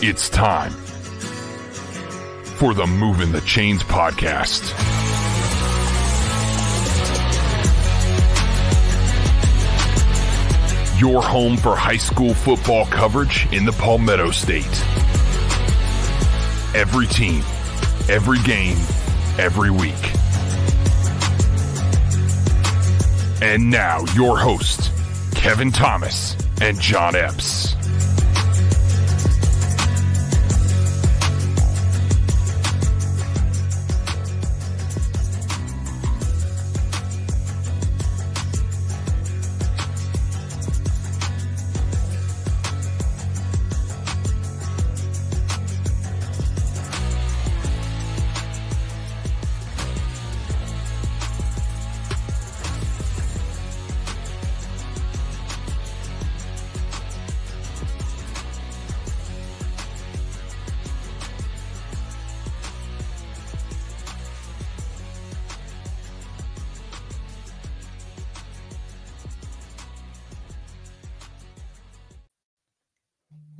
It's time for the Movin The Chains podcast. Your home for high school football coverage in the Palmetto State. Every team, every game, every week. And now your hosts, Kevin Thomas and John Epps.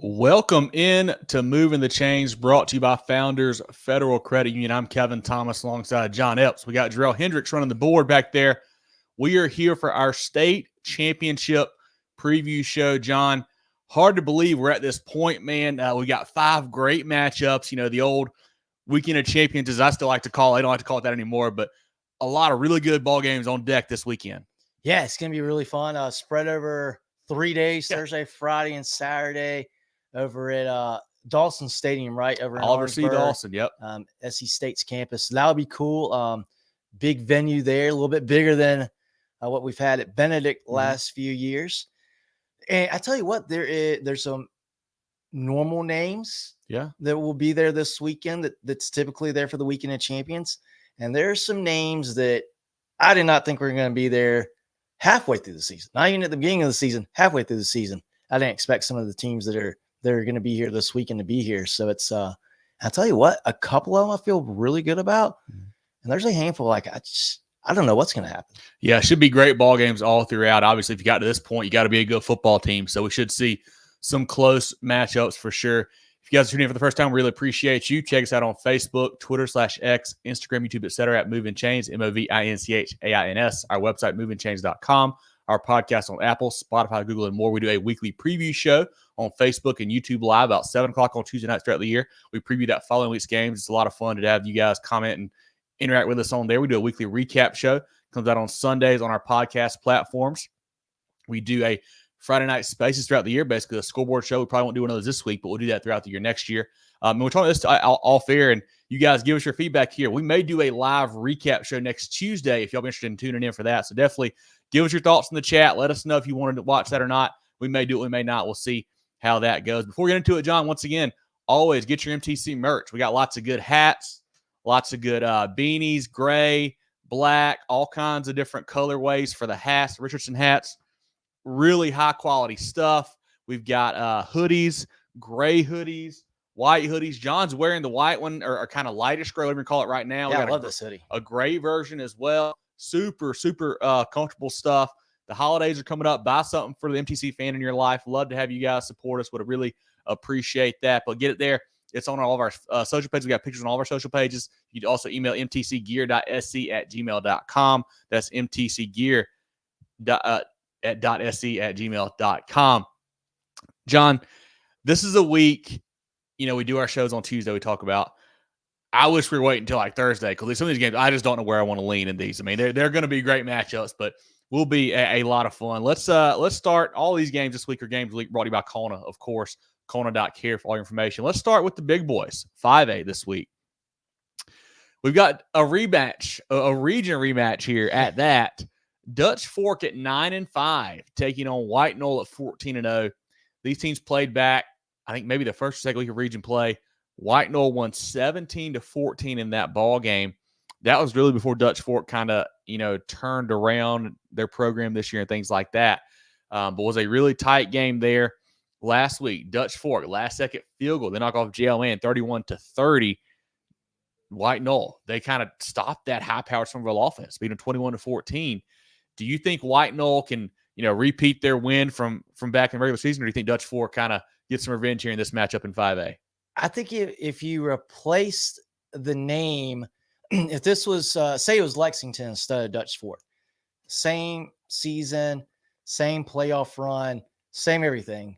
Welcome in to Movin The Chains, brought to you by Founders Federal Credit Union. I'm Kevin Thomas alongside John Epps. We got Jarrell Hendricks running the board back there. We are here for our state championship preview show. John, hard to believe we're at this point, man. We got 5 great matchups. You know, the old weekend of champions, as I still like to call it. I don't like to call it that anymore, but a lot of really good ball games on deck this weekend. Yeah, it's going to be really fun. Spread over 3 days, Thursday, Friday, and Saturday. Over at Dawson Stadium, right? Over in Oliver C. Dawson, yep. SC State's campus. So that'll be cool. Big venue there, a little bit bigger than what we've had at Benedict last few years. And I tell you what, there's some normal names that will be there this weekend that's typically there for the Weekend of Champions. And there's some names that I did not think were going to be there halfway through the season. Not even at the beginning of the season, halfway through the season. I didn't expect some of the teams that are going to be here this weekend to be here. So it's, I'll tell you what, a couple of them I feel really good about. And there's a handful, I don't know what's going to happen. Yeah, it should be great ball games all throughout. Obviously, if you got to this point, you got to be a good football team. So we should see some close matchups for sure. If you guys are tuning in for the first time, we really appreciate you. Check us out on Facebook, Twitter/X, Instagram, YouTube, etc. at Movin Chains, MOVINCHAINS, our website, movinchains.com. Our podcast on Apple, Spotify, Google, and more. We do a weekly preview show on Facebook and YouTube Live about 7 o'clock on Tuesday nights throughout the year. We preview that following week's games. It's a lot of fun to have you guys comment and interact with us on there. We do a weekly recap show. It comes out on Sundays on our podcast platforms. We do a Friday night spaces throughout the year, basically a scoreboard show. We probably won't do one of those this week, but we'll do that throughout the year next year. And we're talking this off air, and you guys give us your feedback here. We may do a live recap show next Tuesday if y'all be interested in tuning in for that. So definitely give us your thoughts in the chat. Let us know if you wanted to watch that or not. We may do it, we may not. We'll see how that goes. Before we get into it, John, once again, always get your MTC merch. We got lots of good hats, lots of good beanies, gray, black, all kinds of different colorways for the hats, Richardson hats. Really high-quality stuff. We've got hoodies, gray hoodies, white hoodies. John's wearing the white one, or kind of lightish gray, whatever you call it right now. Yeah, I love this hoodie. A gray version as well. Super, super comfortable stuff. The holidays are coming up. Buy something for the MTC fan in your life. Love to have you guys support us. Would really appreciate that. But get it there. It's on all of our social pages. We got pictures on all of our social pages. You can also email mtcgear.sc@gmail.com. That's mtcgear.sc@gmail.com. John, this is a week, we do our shows on Tuesday. We talk about, I wish we were waiting until like Thursday, because some of these games, I just don't know where I want to lean in these. I mean, they're going to be great matchups, but will be a lot of fun. Let's start. All these games this week are games brought to you by CONA, of course. CONA.care for all your information. Let's start with the big boys. 5A this week. We've got a rematch, a region rematch here at that. Dutch Fork at 9-5, taking on White Knoll at 14-0. These teams played back, I think maybe the first or second week of region play. White Knoll won 17-14 in that ball game. That was really before Dutch Fork kind of, turned around their program this year and things like that. But was a really tight game there last week. Dutch Fork, last second field goal. They knock off JLN 31-30. White Knoll, they kind of stopped that high-powered Somerville offense, beating 21-14. Do you think White Knoll can, repeat their win from back in regular season, or do you think Dutch Fork kind of gets some revenge here in this matchup in 5A? I think if you replaced the name, if this was, say it was Lexington instead of Dutch Fork, same season, same playoff run, same everything,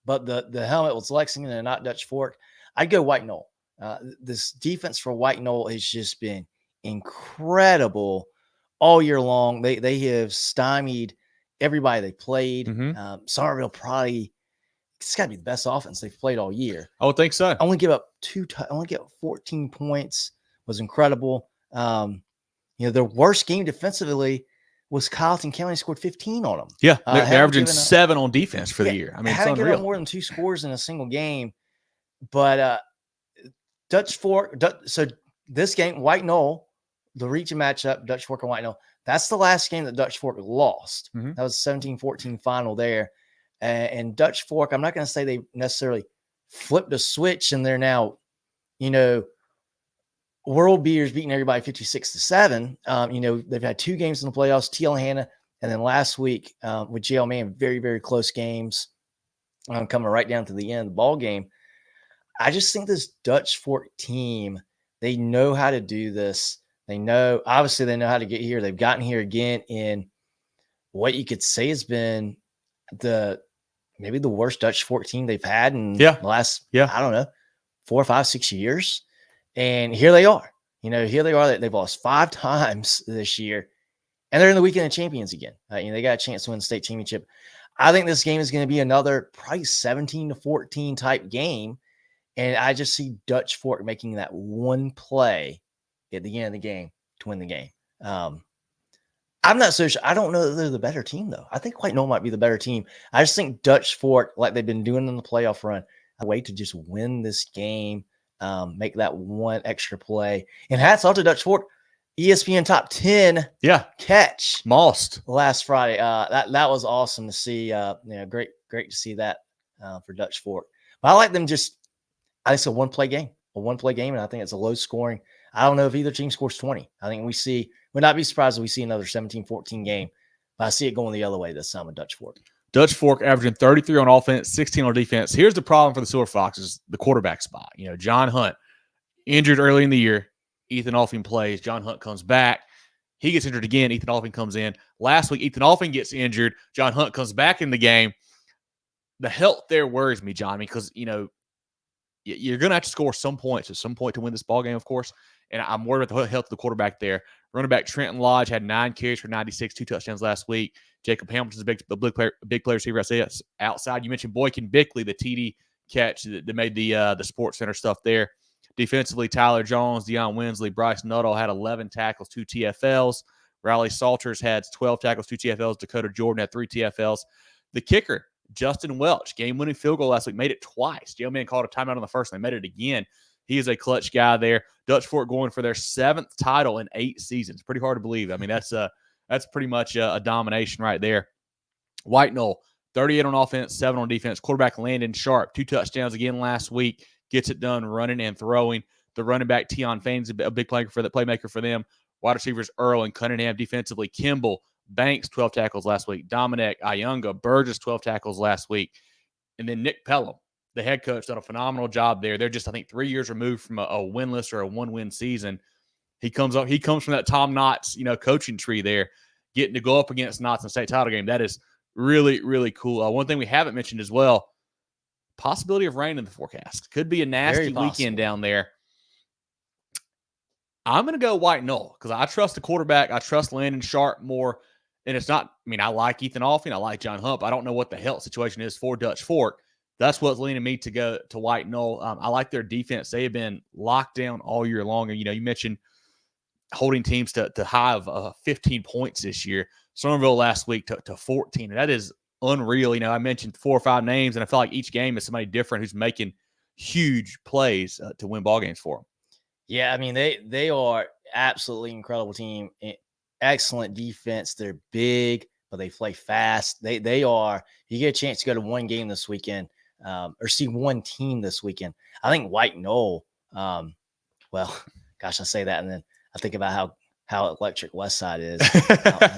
but the helmet was Lexington and not Dutch Fork, I'd go White Knoll. This defense for White Knoll has just been incredible all year long. They have stymied everybody they played. Somerville probably, it's got to be the best offense they've played all year. I would think so. Only give up 14 points was incredible. Their worst game defensively was Colleton County, scored 15 on them. Yeah, they're averaging 7 on defense for the year. I mean, it's unreal. Given more than 2 scores in a single game. But Dutch Fork, so this game, White Knoll, the region matchup, Dutch Fork and White Knoll, that's the last game that Dutch Fork lost. That was 17-14 final there. And Dutch Fork, I'm not going to say they necessarily flipped a switch and they're now, world beaters beating everybody 56-7. They've had 2 games in the playoffs, TL Hanna, and then last week with JL Man, very, very close games coming right down to the end of the ball game. I just think this Dutch Fork team, they know how to do this. Obviously they know how to get here. They've gotten here again in what you could say has been maybe the worst Dutch Fork team they've had in the last, I don't know, 4, 5, 6 years. And here they are. They've lost 5 times this year, and they're in the weekend of champions again. They got a chance to win the state championship. I think this game is going to be another probably 17-14 type game. And I just see Dutch Fork making that one play at the end of the game to win the game. I'm not so sure. I don't know that they're the better team, though. I think White Knoll might be the better team. I just think Dutch Fork, like they've been doing in the playoff run, a way to just win this game, make that one extra play. And hats off to Dutch Fork, ESPN top 10 catch. Mossed last Friday. That was awesome to see. Great to see that for Dutch Fork. But I like them I think it's a one-play game, and I think it's a low scoring. I don't know if either team scores 20. I think would not be surprised if we see another 17-14 game, but I see it going the other way this time with Dutch Fork. Dutch Fork averaging 33 on offense, 16 on defense. Here's the problem for the Silver Foxes, the quarterback spot. John Hunt, injured early in the year. Ethan Alfing plays. John Hunt comes back. He gets injured again. Ethan Alfing comes in. Last week, Ethan Alfing gets injured. John Hunt comes back in the game. The health there worries me, John, because, you're going to have to score some points at some point to win this ball game, of course. And I'm worried about the health of the quarterback there. Running back Trenton Lodge had 9 carries for 96, 2 touchdowns last week. Jacob Hamilton's a big player receiver outside. You mentioned Boykin Bickley, the TD catch that made the Sports Center stuff there. Defensively, Tyler Jones, Deion Winsley, Bryce Nuttall had 11 tackles, 2 TFLs. Riley Salters had 12 tackles, 2 TFLs. Dakota Jordan had 3 TFLs. The kicker, Justin Welch, game-winning field goal last week, made it twice. Joe Man called a timeout on the first, and they made it again. He is a clutch guy there. Dutch Fork going for their 7th title in 8 seasons. Pretty hard to believe. I mean, that's pretty much a domination right there. White Knoll, 38 on offense, 7 on defense. Quarterback Landon Sharp, 2 touchdowns again last week. Gets it done running and throwing. The running back Tion Fain's a big playmaker for them. Wide receivers Earl and Cunningham. Defensively, Kimball, Banks, 12 tackles last week. Dominic Ayunga, Burgess, 12 tackles last week. And then Nick Pelham, the head coach, done a phenomenal job there. They're just, I think, 3 years removed from a winless or a one-win season. He comes from that Tom Knotts, coaching tree there, getting to go up against Knotts in the state title game. That is really, really cool. One thing we haven't mentioned as well, possibility of rain in the forecast. Could be a nasty weekend down there. I'm going to go White Knoll because I trust the quarterback. I trust Landon Sharp more. And it's not, I like Ethan Alfing. I like John Hunt. I don't know what the health situation is for Dutch Fork. That's what's leaning me to go to White Knoll. I like their defense. They have been locked down all year long. And, you mentioned holding teams to high of 15 points this year. Somerville last week to 14. And that is unreal. I mentioned 4 or 5 names, and I feel like each game is somebody different who's making huge plays to win ball games for them. Yeah, they are absolutely incredible team. Excellent defense. They're big, but they play fast. They are. You get a chance to go to one game this weekend, or see one team this weekend. I think White Knoll. Well, gosh, I say that, and then I think about how electric Westside is,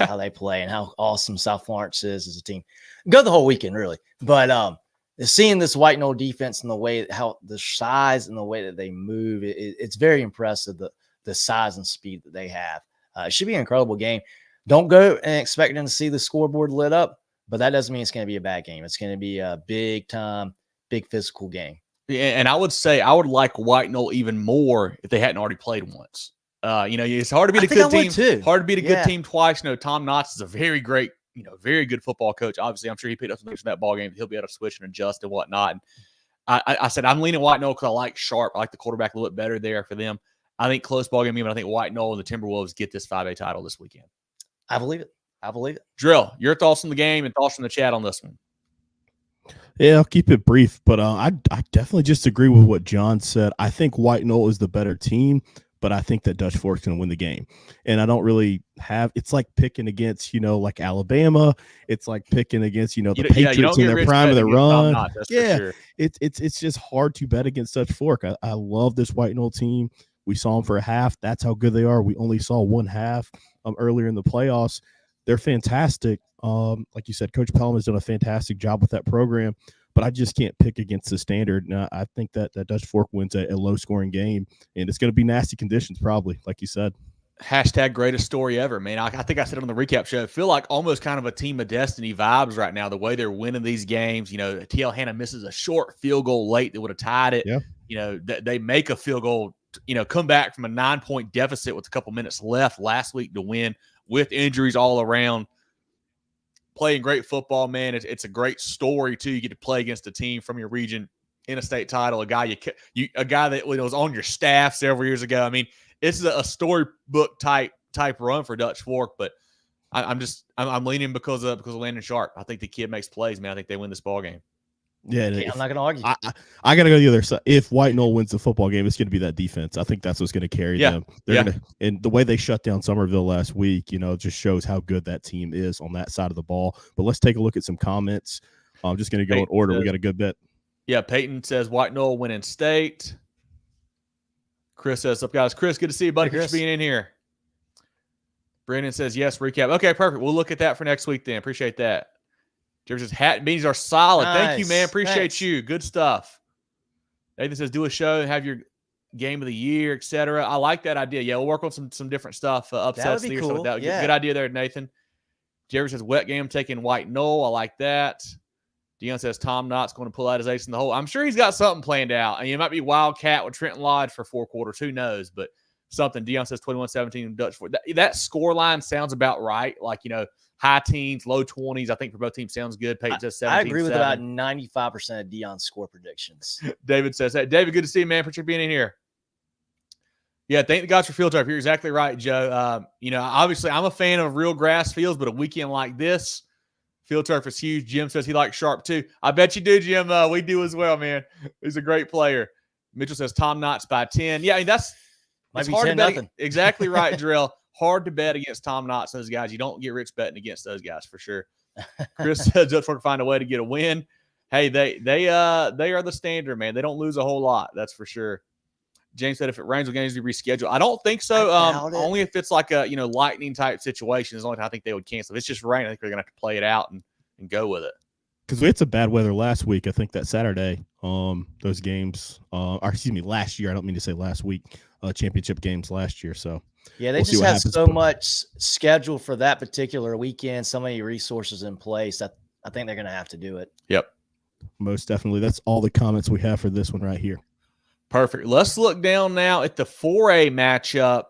how they play, and how awesome South Florence is as a team. Go the whole weekend, really. But seeing this White Knoll defense and the way how the size and the way that they move, it's very impressive. The size and speed that they have. It should be an incredible game. Don't go and expect them to see the scoreboard lit up, but that doesn't mean it's going to be a bad game. It's going to be a big time, big physical game. Yeah, and I would say I would like White Knoll even more if they hadn't already played once. It's hard to beat a good team. Too. Hard to beat a good team twice. Tom Knotts is a very great, very good football coach. Obviously, I'm sure he picked up some things from that ball game. He'll be able to switch and adjust and whatnot. And I said I'm leaning White Knoll because I like Sharp. I like the quarterback a little bit better there for them. I think close ball game, but I think White Knoll and the Timberwolves get this 5A title this weekend. I believe it. Drill, your thoughts on the game and thoughts from the chat on this one. Yeah, I'll keep it brief, but I definitely just agree with what John said. I think White Knoll is the better team, but I think that Dutch Fork's going to win the game. And I don't really it's like picking against, like Alabama. It's like picking against, the Patriots in their prime of their run. Sure. It's just hard to bet against Dutch Fork. I love this White Knoll team. We saw them for a half. That's how good they are. We only saw one half earlier in the playoffs. They're fantastic. Like you said, Coach Pelham has done a fantastic job with that program, but I just can't pick against the standard. And I think that Dutch Fork wins a low-scoring game, and it's going to be nasty conditions probably, like you said. Hashtag greatest story ever, man. I think I said it on the recap show. I feel like almost kind of a team of destiny vibes right now, the way they're winning these games. TL Hanna misses a short field goal late that would have tied it. Yeah. They make a field goal, come back from a 9-point deficit with a couple minutes left last week to win with injuries all around. Playing great football, man. It's a great story, too. You get to play against a team from your region in a state title, a guy that was on your staff several years ago. I mean, it's a storybook type run for Dutch Fork, but I'm leaning because of Landon Sharp. I think the kid makes plays, man. I think they win this ball game. Yeah, I'm not going to argue. I got to go the other side. If White Knoll wins the football game, it's going to be that defense. I think that's what's going to carry them. And the way they shut down Somerville last week, just shows how good that team is on that side of the ball. But let's take a look at some comments. I'm just going to go in order. We got a good bit. Yeah, Peyton says White Knoll win in state. Chris says, "What's up, guys?" Chris, good to see you, buddy. Thanks for being in here. Brandon says, "Yes, recap." Okay, perfect. We'll look at that for next week then. Appreciate that. Jerry says, hat and beanies are solid. Nice. Thank you, man. Appreciate you. Good stuff. Nathan says, do a show and have your game of the year, etc. I like that idea. Yeah, we'll work on some different stuff. Upsets. That would be cool. Good idea there, Nathan. Jerry says, wet game taking White Knoll. I like that. Dion says, Tom Knott's going to pull out his ace in the hole. I'm sure he's got something planned out. I mean, it might be Wildcat with Trenton Lodge for 4 quarters. Who knows? But something. Dion says 21-17 Dutch Fork. That score line sounds about right. Like, high teens, low 20s. I think for both teams sounds good. Peyton says 17-7. I agree with about 95% of Dion's score predictions. David says, hey, David, good to see you, man. Appreciate you being in here. Yeah, thank the guys for field turf. You're exactly right, Joe. Obviously I'm a fan of real grass fields, but a weekend like this, field turf is huge. Jim says he likes Sharp too. I bet you do, Jim. We do as well, man. He's a great player. Mitchell says Tom Knotts by 10. Yeah, I mean, it's hard to bet. Exactly right, Drill. Hard to bet against Tom Knotts, those guys. You don't get rich betting against those guys for sure. Chris says Dutch Fork find a way to get a win. Hey, they are the standard, man. They don't lose a whole lot, that's for sure. James said if it rains, will games be rescheduled. I don't think so. Only if it's like a lightning type situation is the only time I think they would cancel. If it's just rain, I think they're gonna have to play it out and go with it. Because we had some bad weather last week. I think that Saturday, those games, last year. I don't mean to say last week. Championship games last year. So yeah, they just have so much scheduled for that particular weekend. So many resources in place that I think they're going to have to do it. Yep, most definitely. That's all the comments we have for this one right here. Perfect. Let's look down now at the 4A matchup.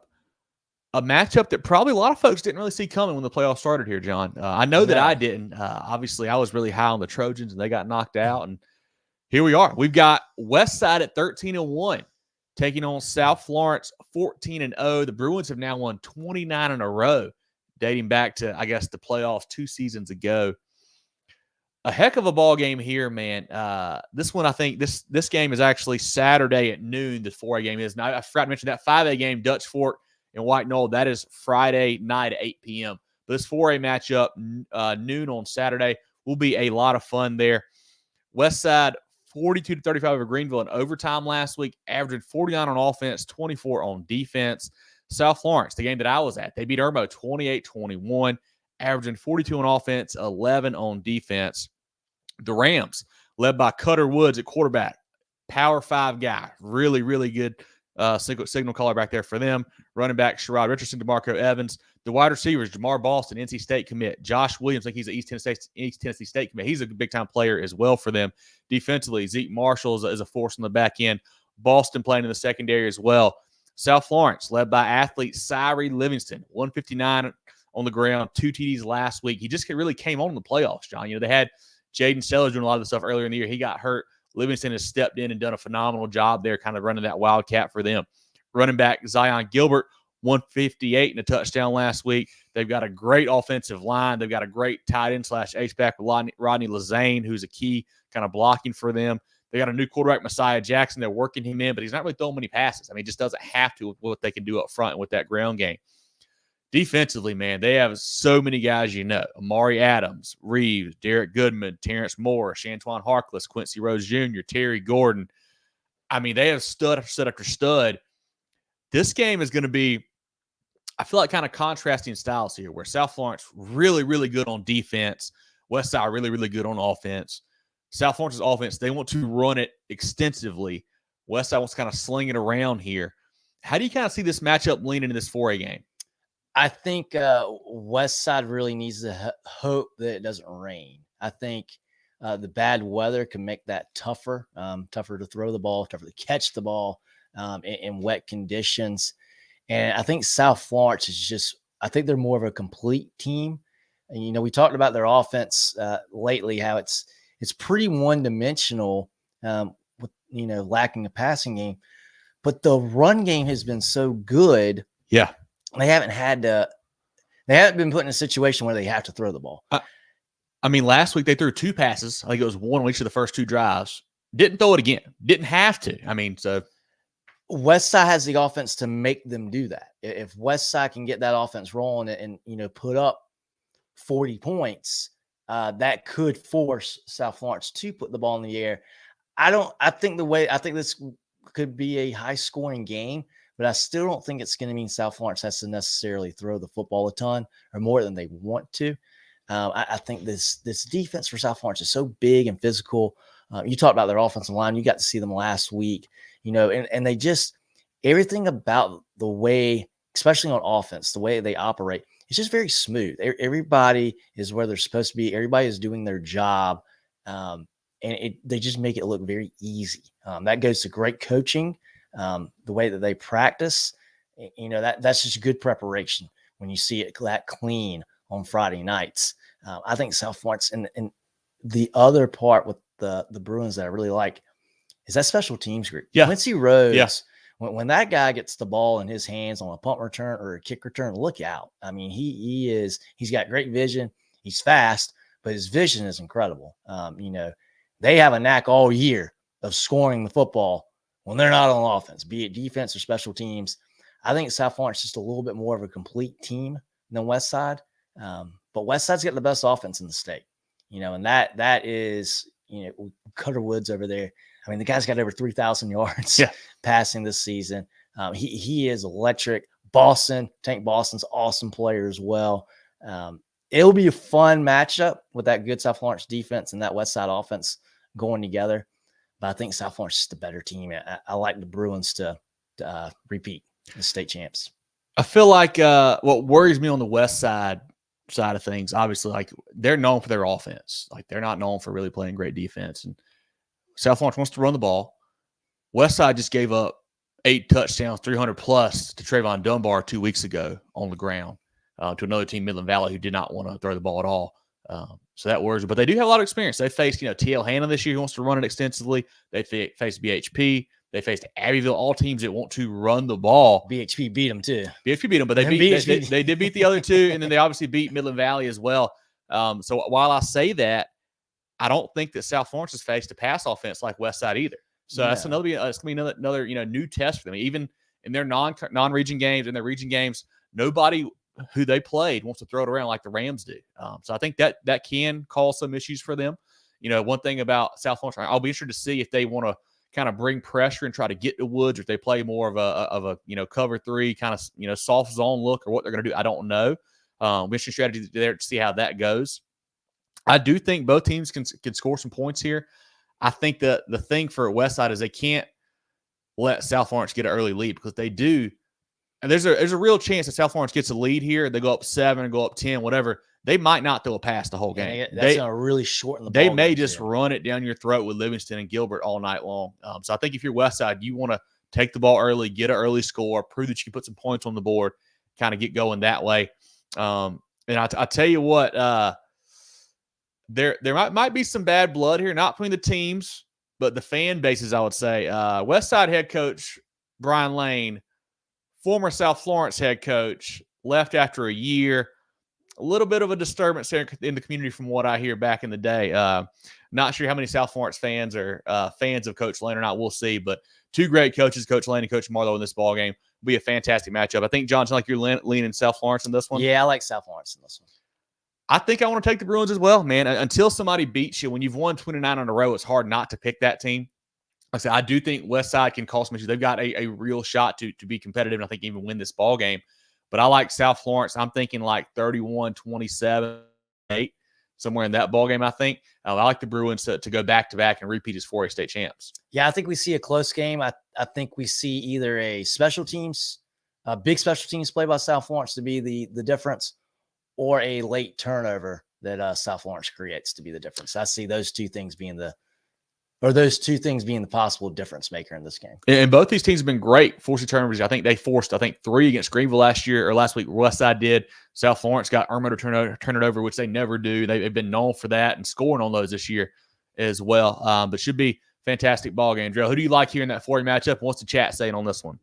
A matchup that probably a lot of folks didn't really see coming when the playoffs started here, John. I know that I didn't. Obviously, I was really high on the Trojans, and they got knocked out. And here we are. We've got Westside at 13-1, taking on South Florence 14-0. The Bruins have now won 29 in a row, dating back to, I guess, the playoffs 2 seasons ago. A heck of a ball game here, man. This one, I think, this game is actually Saturday at noon. The 4A game is. Now, I forgot to mention that 5A game, Dutch Fork and White Knoll, that is Friday night at 8 p.m. But this 4A matchup, noon on Saturday, will be a lot of fun there. Westside, 42-35 over Greenville in overtime last week, averaging 49 on offense, 24 on defense. South Florence, the game that I was at, they beat Irmo 28-21, averaging 42 on offense, 11 on defense. The Rams led by Cutter Woods at quarterback. Power 5 guy. Really, really good signal caller back there for them. Running back, Sherrod Richardson, DeMarco Evans. The wide receivers, Jamar Boston, NC State commit. Josh Williams, he's an East Tennessee State commit. He's a big-time player as well for them. Defensively, Zeke Marshall is a force on the back end. Boston playing in the secondary as well. South Florence, led by athlete Cyree Livingston, 159 on the ground, 2 TDs last week. He just really came on in the playoffs, John. They had Jaden Sellers doing a lot of the stuff earlier in the year. He got hurt. Livingston has stepped in and done a phenomenal job there, kind of running that wildcat for them. Running back Zion Gilbert, 158 and a touchdown last week. They've got a great offensive line. They've got a great tight end / H-back with Rodney Lazane, who's a key kind of blocking for them. They got a new quarterback, Messiah Jackson. They're working him in, but he's not really throwing many passes. He just doesn't have to with what they can do up front and with that ground game. Defensively, man, they have so many guys Amari Adams, Reeves, Derek Goodman, Terrence Moore, Shantuan Harkless, Quincy Rose Jr., Terry Gordon. They have stud after stud. This game is going to be, I feel like, kind of contrasting styles here, where South Florence really, really good on defense. Westside really, really good on offense. South Florence's offense, they want to run it extensively. Westside wants to kind of sling it around here. How do you kind of see this matchup leaning into this 4A game? I think Westside really needs to hope that it doesn't rain. I think the bad weather can make that tougher to throw the ball, tougher to catch the ball in wet conditions. And I think South Florence is I think they're more of a complete team. And, we talked about their offense lately, how it's pretty one-dimensional with, lacking a passing game. But the run game has been so good. Yeah. They haven't been put in a situation where they have to throw the ball. Last week they threw 2 passes. I think it was 1 on each of the first 2 drives. Didn't throw it again. Didn't have to. So Westside has the offense to make them do that. If Westside can get that offense rolling and put up 40 points, that could force South Florence to put the ball in the air. I think this could be a high-scoring game, but I still don't think it's going to mean South Florence has to necessarily throw the football a ton or more than they want to. I think this defense for South Florence is so big and physical. You talked about their offensive line. You got to see them last week, and they just – everything about the way, especially on offense, the way they operate, it's just very smooth. Everybody is where they're supposed to be. Everybody is doing their job, and they just make it look very easy. That goes to great coaching. The way that they practice, that's just good preparation when you see it that clean on Friday nights. I think South Florence and the other part with the Bruins that I really like is that special teams group. Yeah. Quincy Rhodes, yeah. when that guy gets the ball in his hands on a punt return or a kick return, look out. He's got great vision. He's fast, but his vision is incredible. They have a knack all year of scoring the football when they're not on offense, be it defense or special teams. I think South Florence is just a little bit more of a complete team than Westside. But Westside's got the best offense in the state, and that is, Cutter Woods over there. The guy's got over 3,000 yards passing this season. He is electric. Tank Boston's awesome player as well. It'll be a fun matchup with that good South Florence defense and that Westside offense going together. But I think South Florence is the better team. I like the Bruins to repeat the state champs. I feel like what worries me on the West side of things, obviously, they're known for their offense. They're not known for really playing great defense. And South Florence wants to run the ball. Westside just gave up 8 touchdowns, 300 plus to Trayvon Dunbar 2 weeks ago on the ground to another team, Midland Valley, who did not want to throw the ball at all. So that worries me. But they do have a lot of experience. They faced, TL Hanna this year, who wants to run it extensively. They faced BHP. They faced Abbeville, all teams that want to run the ball. BHP beat them too. BHP beat them, but they did beat the other 2, and then they obviously beat Midland Valley as well. So while I say that, I don't think that South Florence has faced a pass offense like Westside either. So that's another. It's gonna be another new test for them. Even in their non-region games and their region games, nobody who they played wants to throw it around like the Rams do. So I think that can cause some issues for them. One thing about South Florence, I'll be interested to see if they want to kind of bring pressure and try to get to Woods, or if they play more of a cover 3 kind of soft zone look, or what they're going to do. I don't know. Mission strategy there to see how that goes. I do think both teams can score some points here. I think the thing for Westside is they can't let South Florence get an early lead, because they do. And there's a real chance that South Florence gets a lead here. They go up 7, go up 10, whatever. They might not throw a pass the whole game. That's going to really shorten the ball. They may just run it down your throat with Livingston and Gilbert all night long. So I think if you're Westside, you want to take the ball early, get an early score, prove that you can put some points on the board, kind of get going that way. And I tell you what, there might be some bad blood here, not between the teams, but the fan bases, I would say. Westside head coach Brian Lane, former South Florence head coach, left after a year. A little bit of a disturbance there in the community from what I hear back in the day. Not sure how many South Florence fans are fans of Coach Lane or not. We'll see. But two great coaches, Coach Lane and Coach Marlowe, in this ball game. Will be a fantastic matchup. I think, Johnson, like you're leaning South Florence in this one. Yeah, I like South Florence in this one. I think I want to take the Bruins as well, man. Until somebody beats you, when you've won 29 in a row, it's hard not to pick that team. Like I said, I do think Westside can cause some issues. They've got a real shot to be competitive, and I think even win this ball game. But I like South Florence. I'm thinking like 31-27, 8, somewhere in that ball game, I think. I like the Bruins to go back-to-back and repeat as 4A state champs. Yeah, I think we see a close game. I think we see either a big special teams play by South Florence to be the difference, or a late turnover that South Florence creates to be the difference. I see those two things being the possible difference maker in this game. And both these teams have been great forcing turnovers. I think they forced 3 against Greenville last week. Westside did. South Florence got Irma to turn it over, which they never do. They've been known for that and scoring on those this year as well. But should be fantastic ball game. Drill, who do you like here in that 4A matchup? What's the chat saying on this one?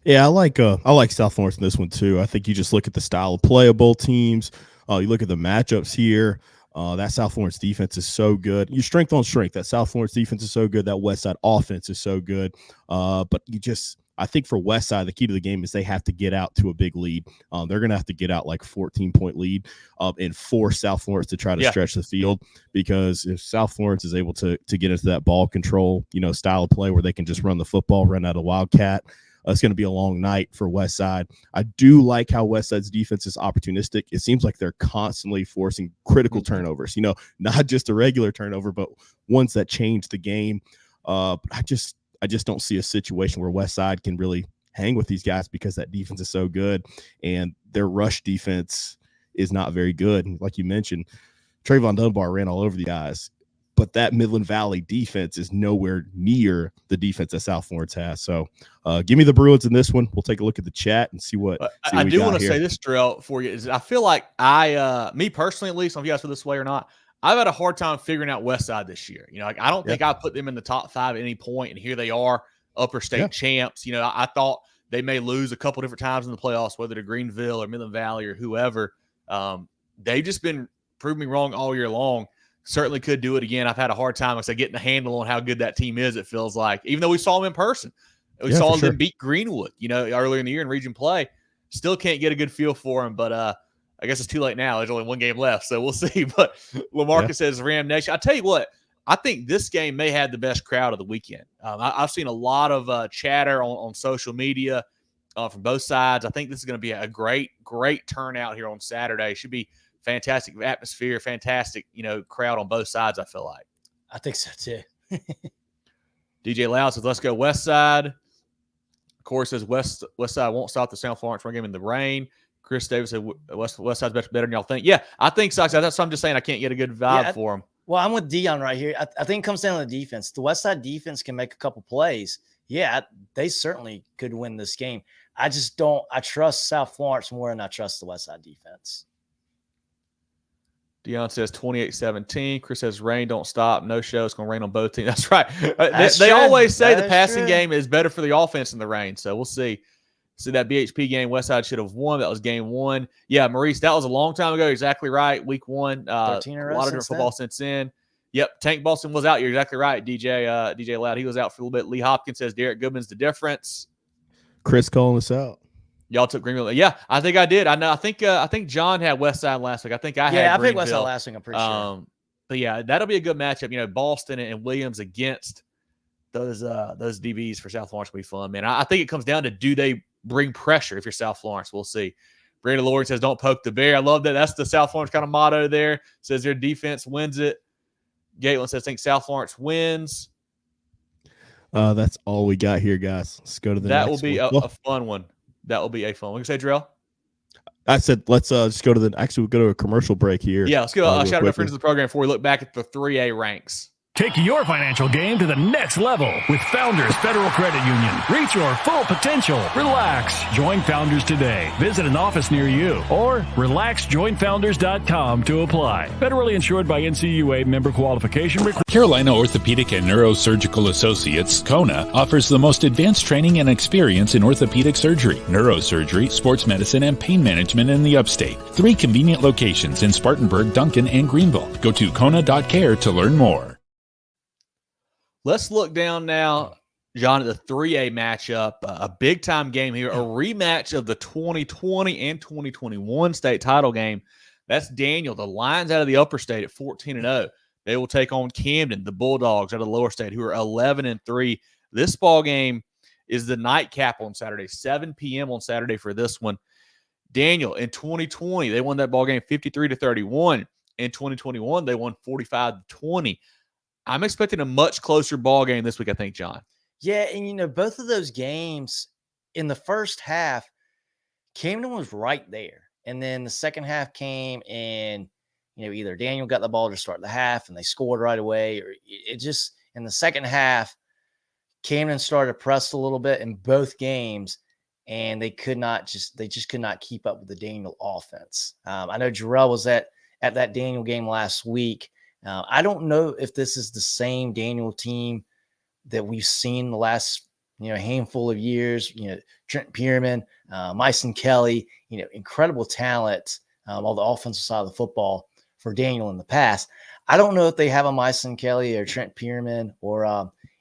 Yeah, I like South Florence in this one too. I think you just look at the style of play of both teams. You look at the matchups here. That South Florence defense is so good. You strength on strength. That South Florence defense is so good. That Westside offense is so good. But I think for Westside, the key to the game is they have to get out to a big lead. They're going to have to get out like 14-point lead and force South Florence to try to stretch the field, because if South Florence is able to get into that ball control, style of play where they can just run the football, run out of Wildcat, it's going to be a long night for Westside. I do like how Westside's defense is opportunistic. It seems like they're constantly forcing critical turnovers, not just a regular turnover, but ones that change the game. I just don't see a situation where Westside can really hang with these guys, because that defense is so good and their rush defense is not very good. And like you mentioned, Trayvon Dunbar ran all over the guys, but that Midland Valley defense is nowhere near the defense that South Florence has. So give me the Bruins in this one. We'll take a look at the chat and see what I do want to say this, Drill, for you. Is I feel like me personally, at least, I don't know if you guys feel this way or not, I've had a hard time figuring out Westside this year. I don't think I put them in the top 5 at any point, and here they are, upper state champs. I thought they may lose a couple different times in the playoffs, whether to Greenville or Midland Valley or whoever. They've just been proving me wrong all year long. Certainly could do it again. I've had a hard time, getting a handle on how good that team is, it feels like. Even though we saw them in person. We saw them beat Greenwood, earlier in the year in region play. Still can't get a good feel for them, but I guess it's too late now. There's only one game left, so we'll see. But LaMarcus says Ram Nation. I tell you what, I think this game may have the best crowd of the weekend. I've seen a lot of chatter on social media from both sides. I think this is going to be a great turnout here on Saturday. Should be fantastic atmosphere, fantastic, crowd on both sides, I feel like. I think so too. DJ Loud says, let's go Westside. Corey says Westside won't stop the South Florence run game in the rain. Chris Davis said Westside's better than y'all think. Yeah, I think so. That's what I'm just saying. I can't get a good vibe for him. Well, I'm with Dion right here. I think it comes down to the defense. The Westside defense can make a couple plays. Yeah, they certainly could win this game. I trust South Florence more than I trust the Westside defense. Dion says 28-17. Chris says rain don't stop. No show. It's going to rain on both teams. That's right. They always say the passing game is better for the offense in the rain. So we'll see. See that BHP game, Westside should have won. That was game 1. Yeah, Maurice, that was a long time ago. Exactly right. Week 1. A lot of different football since then. Yep, Tank Boston was out. You're exactly right, DJ Loud. He was out for a little bit. Lee Hopkins says Derek Goodman's the difference. Chris calling us out. Y'all took Greenville. Yeah, I think I did. I know. I think John had Westside last week. I think I had. Yeah, I picked Westside last week. I'm pretty sure. But yeah, that'll be a good matchup. Boston and Williams against those DBs for South Florence will be fun, man. I think it comes down to, do they bring pressure? If you're South Florence, we'll see. Brandon Lord says, "Don't poke the bear." I love that. That's the South Florence kind of motto there. Says their defense wins it. Gatelin says, think South Florence wins. That's all we got here, guys. Let's go to the That next will be one. a fun one. That will be a fun one. What can you say, Drell? I said let's just go to we'll go to a commercial break here. Yeah, let's go. Shout out to my friends quickly. of the program before we look back at the 3A ranks. Take your financial game to the next level with Founders Federal Credit Union. Reach your full potential. Relax. Join Founders today. Visit an office near you or relaxjoinfounders.com to apply. Federally insured by NCUA, member qualification required. Carolina Orthopedic and Neurosurgical Associates, CONA, offers the most advanced training and experience in orthopedic surgery, neurosurgery, sports medicine, and pain management in the upstate. 3 convenient locations in Spartanburg, Duncan, and Greenville. Go to CONA.care to learn more. Let's look down now, John, at the 3A matchup, a big-time game here, a rematch of the 2020 and 2021 state title game. That's Daniel, the Lions out of the upper state at 14-0. They will take on Camden, the Bulldogs out of the lower state, who are 11-3. This ball game is the nightcap on Saturday, 7 p.m. on Saturday for this one. Daniel, in 2020, they won that ball game 53-31. In 2021, they won 45-20. I'm expecting a much closer ball game this week, I think, John. Yeah, and both of those games in the first half, Camden was right there. And then the second half came and, either Daniel got the ball to start the half and they scored right away, or it just in the second half, Camden started to press a little bit in both games, and they could not keep up with the Daniel offense. I know Jarrell was at that Daniel game last week. I don't know if this is the same Daniel team that we've seen the last, handful of years. Trent Pierman, Myson Kelly, incredible talent on the offensive side of the football for Daniel in the past. I don't know if they have a Myson Kelly or Trent Pierman or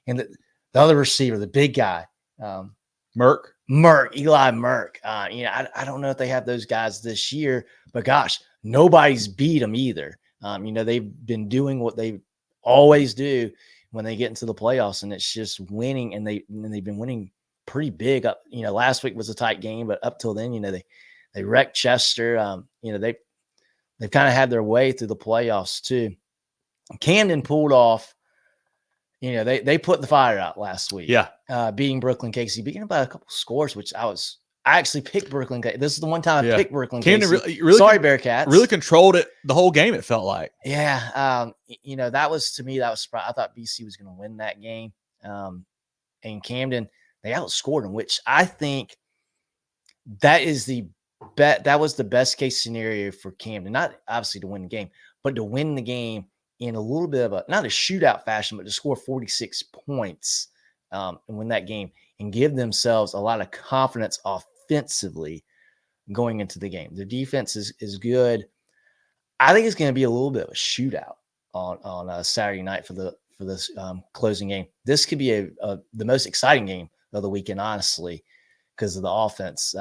and the other receiver, the big guy, Eli Merck. I don't know if they have those guys this year, but gosh, nobody's beat them either. They've been doing what they always do when they get into the playoffs, and it's just winning. And they've been winning pretty big. Up, last week was a tight game, but up till then, they wrecked Chester. They've kind of had their way through the playoffs too. Camden pulled off. They put the fire out last week. Yeah, beating Brooklyn Casey, beating by a couple scores, which I actually picked Brooklyn. This is the one time I picked Brooklyn. Camden really sorry, Bearcats. Really controlled it the whole game, it felt like. Yeah. That was, to me, that was surprising. I thought BC was going to win that game. And Camden, they outscored them, which I think that was the best case scenario for Camden. Not obviously to win the game, but to win the game in a little bit of not a shootout fashion, but to score 46 points and win that game and give themselves a lot of confidence offensively going into the game. Their defense is good. I think it's going to be a little bit of a shootout on a Saturday night for this closing game. This could be the most exciting game of the weekend, honestly, because of the offense.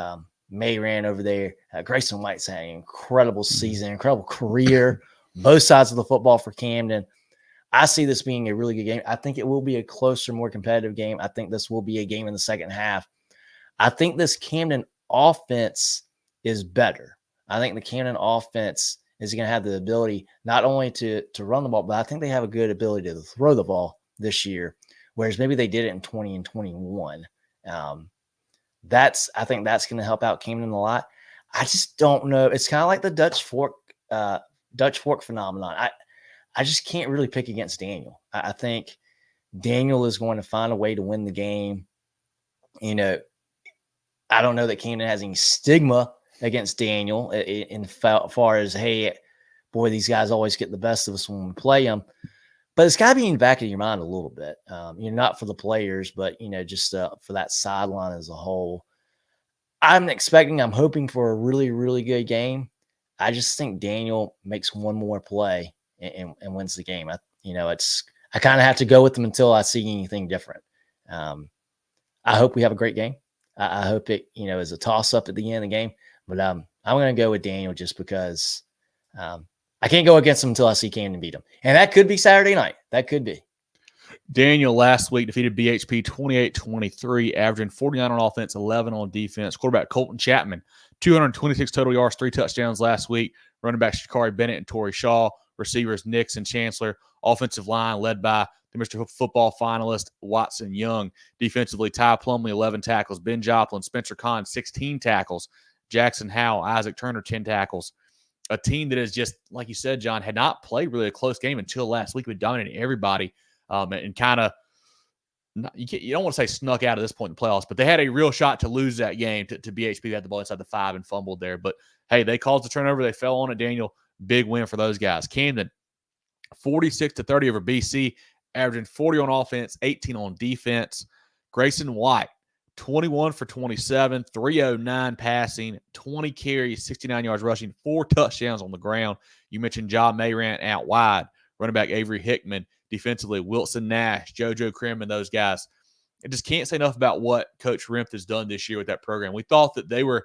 May ran over there. Grayson White's had an incredible season, incredible career, both sides of the football for Camden. I see this being a really good game. I think it will be a closer, more competitive game. I think this will be a game in the second half. I think this Camden offense is better. I think the Camden offense is going to have the ability not only to run the ball, but I think they have a good ability to throw the ball this year, whereas maybe they did it in 20 and 21. I think that's going to help out Camden a lot. I just don't know. It's kind of like the Dutch Fork phenomenon. I just can't really pick against Daniel. I think Daniel is going to find a way to win the game. I don't know that Camden has any stigma against Daniel in far as, hey, boy, these guys always get the best of us when we play them. But it's got to be in the back of your mind a little bit. Not for the players, but, just for that sideline as a whole. I'm hoping for a really, really good game. I just think Daniel makes one more play and wins the game. I kind of have to go with them until I see anything different. I hope we have a great game. I hope it, is a toss up at the end of the game, but I'm going to go with Daniel just because I can't go against him until I see Camden beat him. And that could be Saturday night. That could be. Daniel last week defeated BHP 28-23, averaging 49 on offense, 11 on defense. Quarterback Colton Chapman, 226 total yards, 3 touchdowns last week. Running back Shakari Bennett and Torrey Shaw receivers Nix and Chancellor. Offensive line led by the Mr. Football finalist Watson Young. Defensively, Ty Plumlee, 11 tackles. Ben Joplin, Spencer Kahn, 16 tackles. Jackson Howell, Isaac Turner, 10 tackles. A team that is just, like you said, John, had not played really a close game until last week. We dominated everybody and kind of, you don't want to say snuck out at this point in the playoffs, but they had a real shot to lose that game to BHP. They had the ball inside the 5 and fumbled there. But, hey, they caused the turnover. They fell on it, Daniel. Big win for those guys. Camden, 46-30 over BC, averaging 40 on offense, 18 on defense. Grayson White, 21 for 27, 309 passing, 20 carries, 69 yards rushing, 4 touchdowns on the ground. You mentioned Ja Mayrant out wide. Running back Avery Hickman. Defensively, Wilson Nash, JoJo Krim, and those guys. I just can't say enough about what Coach Rimpf has done this year with that program. We thought that they were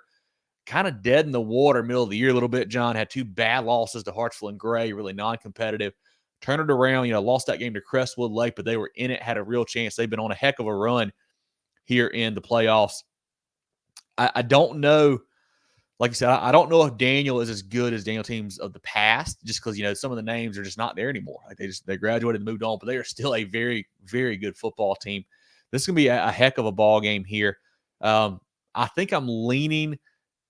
kind of dead in the water middle of the year a little bit, John. Had 2 bad losses to Hartsville and Gray, really non-competitive. Turned it around, lost that game to Crestwood Lake, but they were in it, had a real chance. They've been on a heck of a run here in the playoffs. I don't know. Like you said, I don't know if Daniel is as good as Daniel teams of the past, just because, some of the names are just not there anymore. Like they graduated and moved on, but they are still a very, very good football team. This is going to be a heck of a ball game here. I think I'm leaning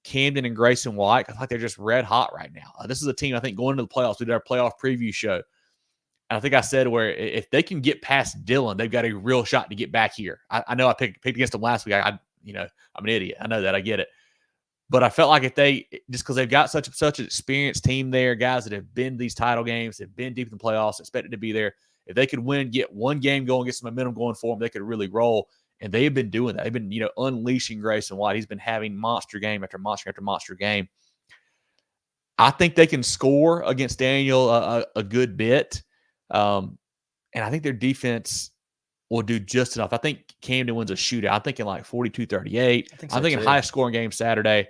Camden and Grayson White. I think they're just red hot right now. This is a team, I think, going into the playoffs. We did our playoff preview show. And I think I said where if they can get past Dillon, they've got a real shot to get back here. I know I picked against them last week. I'm an idiot. I know that. I get it. But I felt like if they, just because they've got such an experienced team there, guys that have been these title games, have been deep in the playoffs, expected to be there, if they could win, get one game going, get some momentum going for them, they could really roll. And they have been doing that. They've been, unleashing Grayson White. He's been having monster game after monster after monster game. I think they can score against Daniel a good bit. And I think their defense will do just enough. I think Camden wins a shootout. I'm thinking like 42-38. I'm thinking high scoring game Saturday.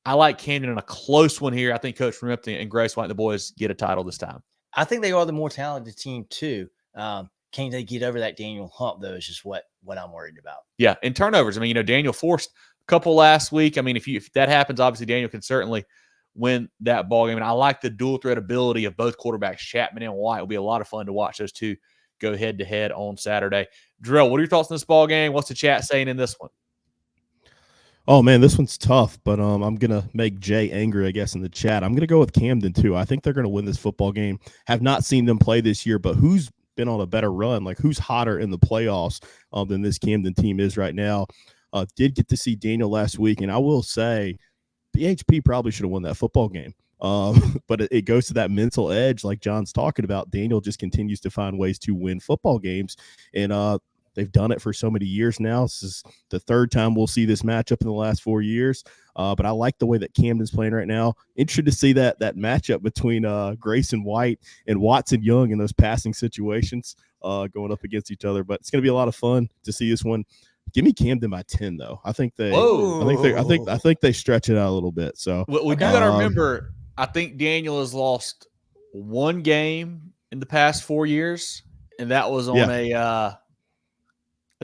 I like Camden in a close one here. I think Coach Rimpton and Grace White and the boys get a title this time. I think they are the more talented team too. Can they get over that Daniel hump, though, is just what I'm worried about. Yeah, and turnovers. I mean, Daniel forced a couple last week. I mean, if that happens, obviously Daniel can certainly win that ball game. And I like the dual threat ability of both quarterbacks, Chapman and White. It'll be a lot of fun to watch those two go head-to-head on Saturday. Drill, what are your thoughts on this ball game? What's the chat saying in this one? Oh, man, this one's tough, but I'm going to make Jay angry, I guess, in the chat. I'm going to go with Camden, too. I think they're going to win this football game. Have not seen them play this year, but who's been on a better run? Like, who's hotter in the playoffs than this Camden team is right now? Did get to see Daniel last week, and I will say BHP probably should have won that football game. But it goes to that mental edge like John's talking about. Daniel just continues to find ways to win football games, and they've done it for so many years now. This is the third time we'll see this matchup in the last 4 years. But I like the way that Camden's playing right now. Interested to see that matchup between Grayson White and Watson Young in those passing situations going up against each other. But it's going to be a lot of fun to see this one. Give me Camden by 10, though. I think they stretch it out a little bit. So we do got to remember. I think Daniel has lost one game in the past 4 years, and that was on a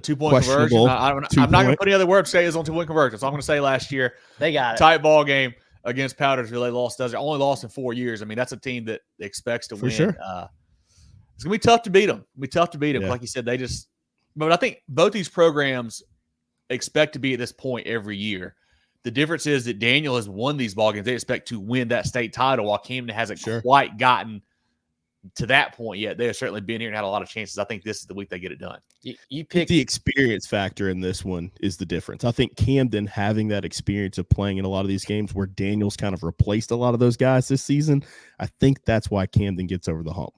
2-point conversion. I'm not going to put any other words to say it's on 2-point conversion. So I'm going to say last year they got it. Tight ball game against Powdersville. They lost. Only lost in 4 years. I mean, that's a team that expects to win. Sure. It's going to be tough to beat them. Yeah. Like you said, but I think both these programs expect to be at this point every year. The difference is that Daniel has won these ball games. They expect to win that state title, while Camden hasn't quite gotten to that point yet. They have certainly been here and had a lot of chances. I think this is the week they get it done. You pick the experience factor in this one is the difference. I think Camden having that experience of playing in a lot of these games where Daniel's kind of replaced a lot of those guys this season. I think that's why Camden gets over the hump.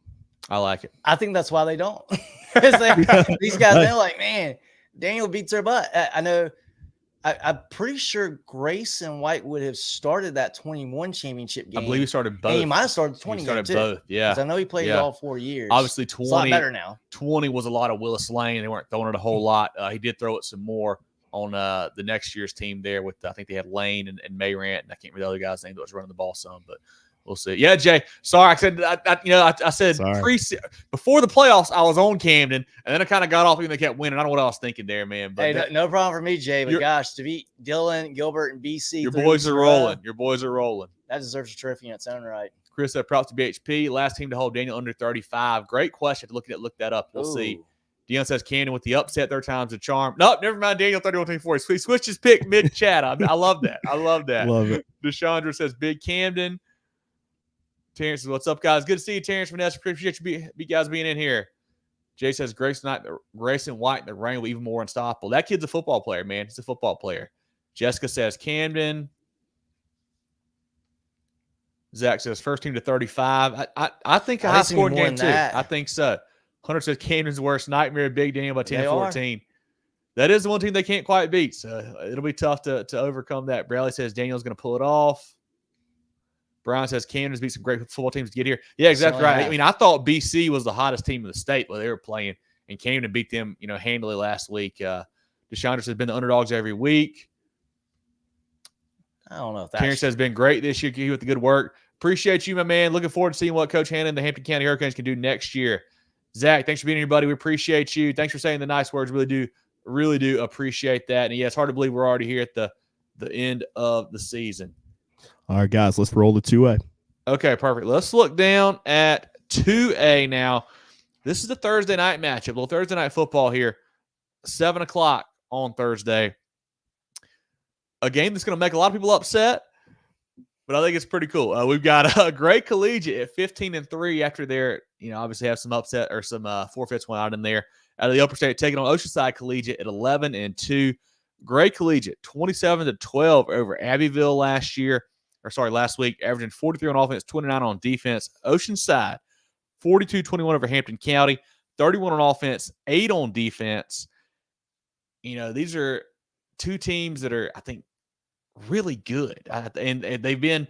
I like it. I think that's why they don't. These guys, they're like, man, Daniel beats their butt. I know. I'm pretty sure Grayson White would have started that 21 championship game. I believe he started both. And he might have started 20. He started both, yeah. Because I know he played all 4 years. Obviously, 20. It's a lot better now. 20 was a lot of Willis Lane. They weren't throwing it a whole lot. He did throw it some more on the next year's team there with, I think they had Lane and Mayrant, and I can't remember the other guy's name that was running the ball some, but we'll see. Yeah, Jay. Sorry, I said before the playoffs I was on Camden, and then I kind of got off and they kept winning. I don't know what I was thinking there, man. But hey, no problem for me, Jay. But gosh, to beat Dillon, Gilbert, and BC, your boys are rolling. Your boys are rolling. That deserves a trophy in its own right. Chris said props to BHP. Last team to hold Daniel under 35. Great question. Look that up. We'll see. Dion says Camden with the upset. Third time's a charm. Nope, never mind. Daniel 31-24. He switched his pick mid-chat. I love that. Love it. Deshandra says big Camden. Terrence says, what's up, guys? Good to see you, Terrence. Vanessa, appreciate you guys being in here. Jay says Grayson White, the rain will even more unstoppable. That kid's a football player, man. He's a football player. Jessica says Camden. Zach says first team to 35. I think a high-scoring game, too. I think so. Hunter says Camden's worst nightmare, Big Daniel by 10-14. That is the one team they can't quite beat, so it'll be tough to overcome that. Bradley says Daniel's going to pull it off. Brian says Camden's beat some great football teams to get here. Yeah, exactly right. I mean, I thought BC was the hottest team in the state while they were playing, and Camden beat them, handily last week. Deshandra says been the underdogs every week. I don't know if that's Terrence says been great this year. Keep you with the good work. Appreciate you, my man. Looking forward to seeing what Coach Hanna and the Hampton County Hurricanes can do next year. Zach, thanks for being here, buddy. We appreciate you. Thanks for saying the nice words. Really do appreciate that. And yeah, it's hard to believe we're already here at the end of the season. All right, guys, let's roll to 2A. Okay, perfect. Let's look down at 2A now. This is the Thursday night matchup. A little Thursday night football here. 7 o'clock on Thursday. A game that's going to make a lot of people upset, but I think it's pretty cool. We've got a great Collegiate at 15-3 after they're, obviously have some upset or some forfeits went out in there. Out of the upper state, taking on Oceanside Collegiate at 11-2. Great Collegiate, 27-12 over Abbeville last week, averaging 43 on offense, 29 on defense. Oceanside, 42-21 over Hampton County, 31 on offense, 8 on defense. These are two teams that are, I think, really good. And they've been,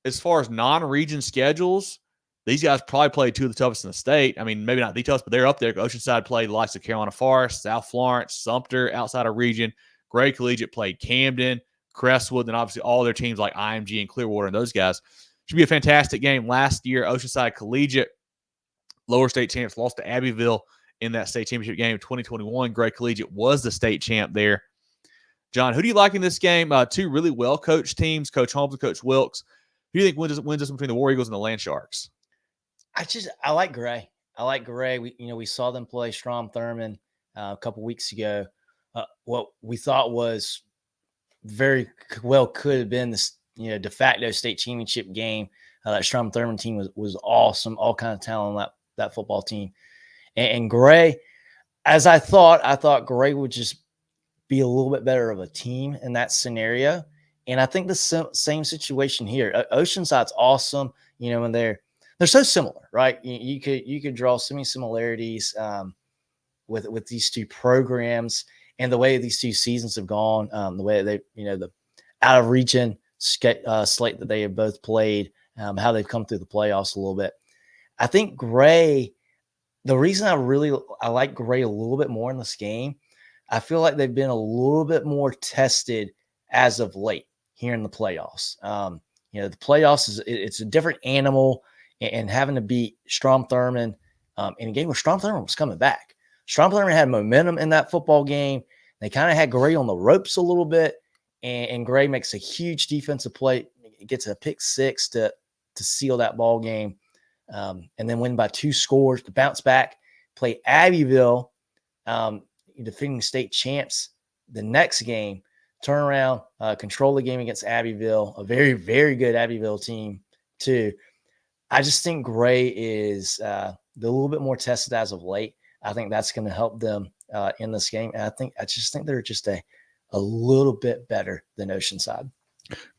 as far as non-region schedules, these guys probably played two of the toughest in the state. I mean, maybe not the toughest, but they're up there. Oceanside played the likes of Carolina Forest, South Florence, Sumter, outside of region. Great Collegiate played Camden, Crestwood, and obviously all their teams like IMG and Clearwater and those guys. Should be a fantastic game. Last year, Oceanside Collegiate, lower state champs, lost to Abbeville in that state championship game in 2021. Great Collegiate was the state champ there. John, who do you like in this game? Two really well-coached teams, Coach Holmes and Coach Wilkes. Who do you think wins this between the War Eagles and the Land Sharks? I like Gray. We saw them play Strom Thurmond a couple weeks ago. What we thought was very well could have been this, de facto state championship game. That Strom Thurmond team was awesome. All kind of talent on that football team. And Gray, as I thought Gray would just be a little bit better of a team in that scenario. And I think the same situation here. Oceanside's awesome, when they're so similar, right? You could draw so many similarities with these two programs and the way these two seasons have gone, the way they, the out of region slate that they have both played, how they've come through the playoffs a little bit. I think Gray, the reason I like Gray a little bit more in this game, I feel like they've been a little bit more tested as of late here in the playoffs. The playoffs it's a different animal. And having to beat Strom Thurmond in a game where Strom Thurmond was coming back. Strom Thurmond had momentum in that football game. They kind of had Gray on the ropes a little bit, and Gray makes a huge defensive play, gets a pick six to seal that ball game, and then win by 2 scores to bounce back, play Abbeville, defeating state champs the next game, turn around, control the game against Abbeville, a very, very good Abbeville team too. I just think Gray is a little bit more tested as of late. I think that's going to help them in this game. And I just think they're just a little bit better than Oceanside.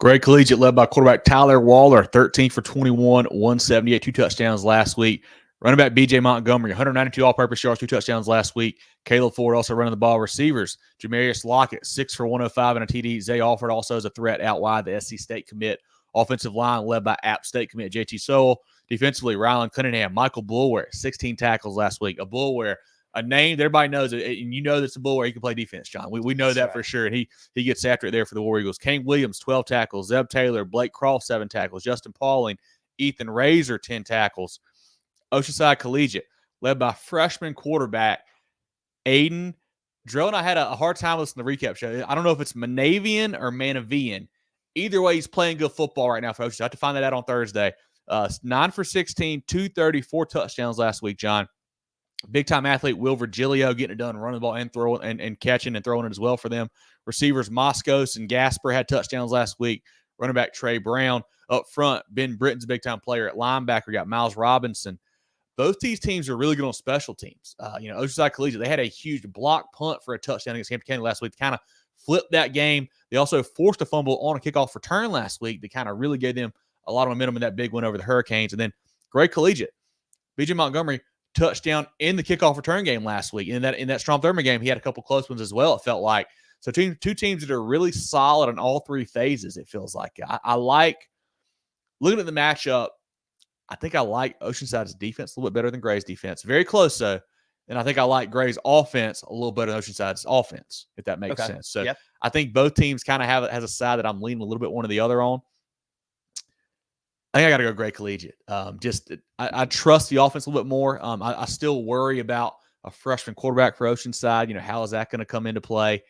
Great Collegiate led by quarterback Tyler Waller, 13 for 21, 178, 2 touchdowns last week. Running back B.J. Montgomery, 192 all-purpose yards, 2 touchdowns last week. Caleb Ford also running the ball. Receivers, Jamarius Lockett, 6 for 105 and a TD. Zay Alford also as a threat out wide, the SC State commit. Offensive line led by App State commit JT Sowell. Defensively, Rylan Cunningham, Michael Bulware, 16 tackles last week. A Bulware, a name that everybody knows, and you know that's a Bulware. He can play defense, John. We know that for sure, and he gets after it there for the War Eagles. Kane Williams, 12 tackles. Zeb Taylor, Blake Croft, 7 tackles. Justin Pauling, Ethan Razor, 10 tackles. Oceanside Collegiate, led by freshman quarterback Aiden. Drill and I had a hard time listening to the recap show. I don't know if it's Manavian or Manavian. Either way, he's playing good football right now for Oceanside. I have to find that out on Thursday. 9 for 16, 230, 4 touchdowns last week, John. Big-time athlete Will Virgilio getting it done, running the ball and throwing and catching and throwing it as well for them. Receivers Moscos and Gasper had touchdowns last week. Running back Trey Brown. Up front, Ben Britton's a big-time player. At linebacker, we got Miles Robinson. Both these teams are really good on special teams. Oceanside Collegiate, they had a huge block punt for a touchdown against Camden County last week to kind of flip that game. They also forced a fumble on a kickoff return last week that kind of really gave them a lot of momentum in that big win over the Hurricanes. And then Gray Collegiate, B.J. Montgomery, touchdown in the kickoff return game last week. In that Strom-Thurmond game, he had a couple close ones as well, it felt like. So two teams that are really solid in all three phases, it feels like. I like looking at the matchup. I think I like Oceanside's defense a little bit better than Gray's defense. Very close, though. And I think I like Gray's offense a little better than Oceanside's offense, if that makes sense. So I think both teams kind of has a side that I'm leaning a little bit one or the other on. I think I got to go Gray Collegiate. I trust the offense a little bit more. I still worry about a freshman quarterback for Oceanside. How is that going to come into play?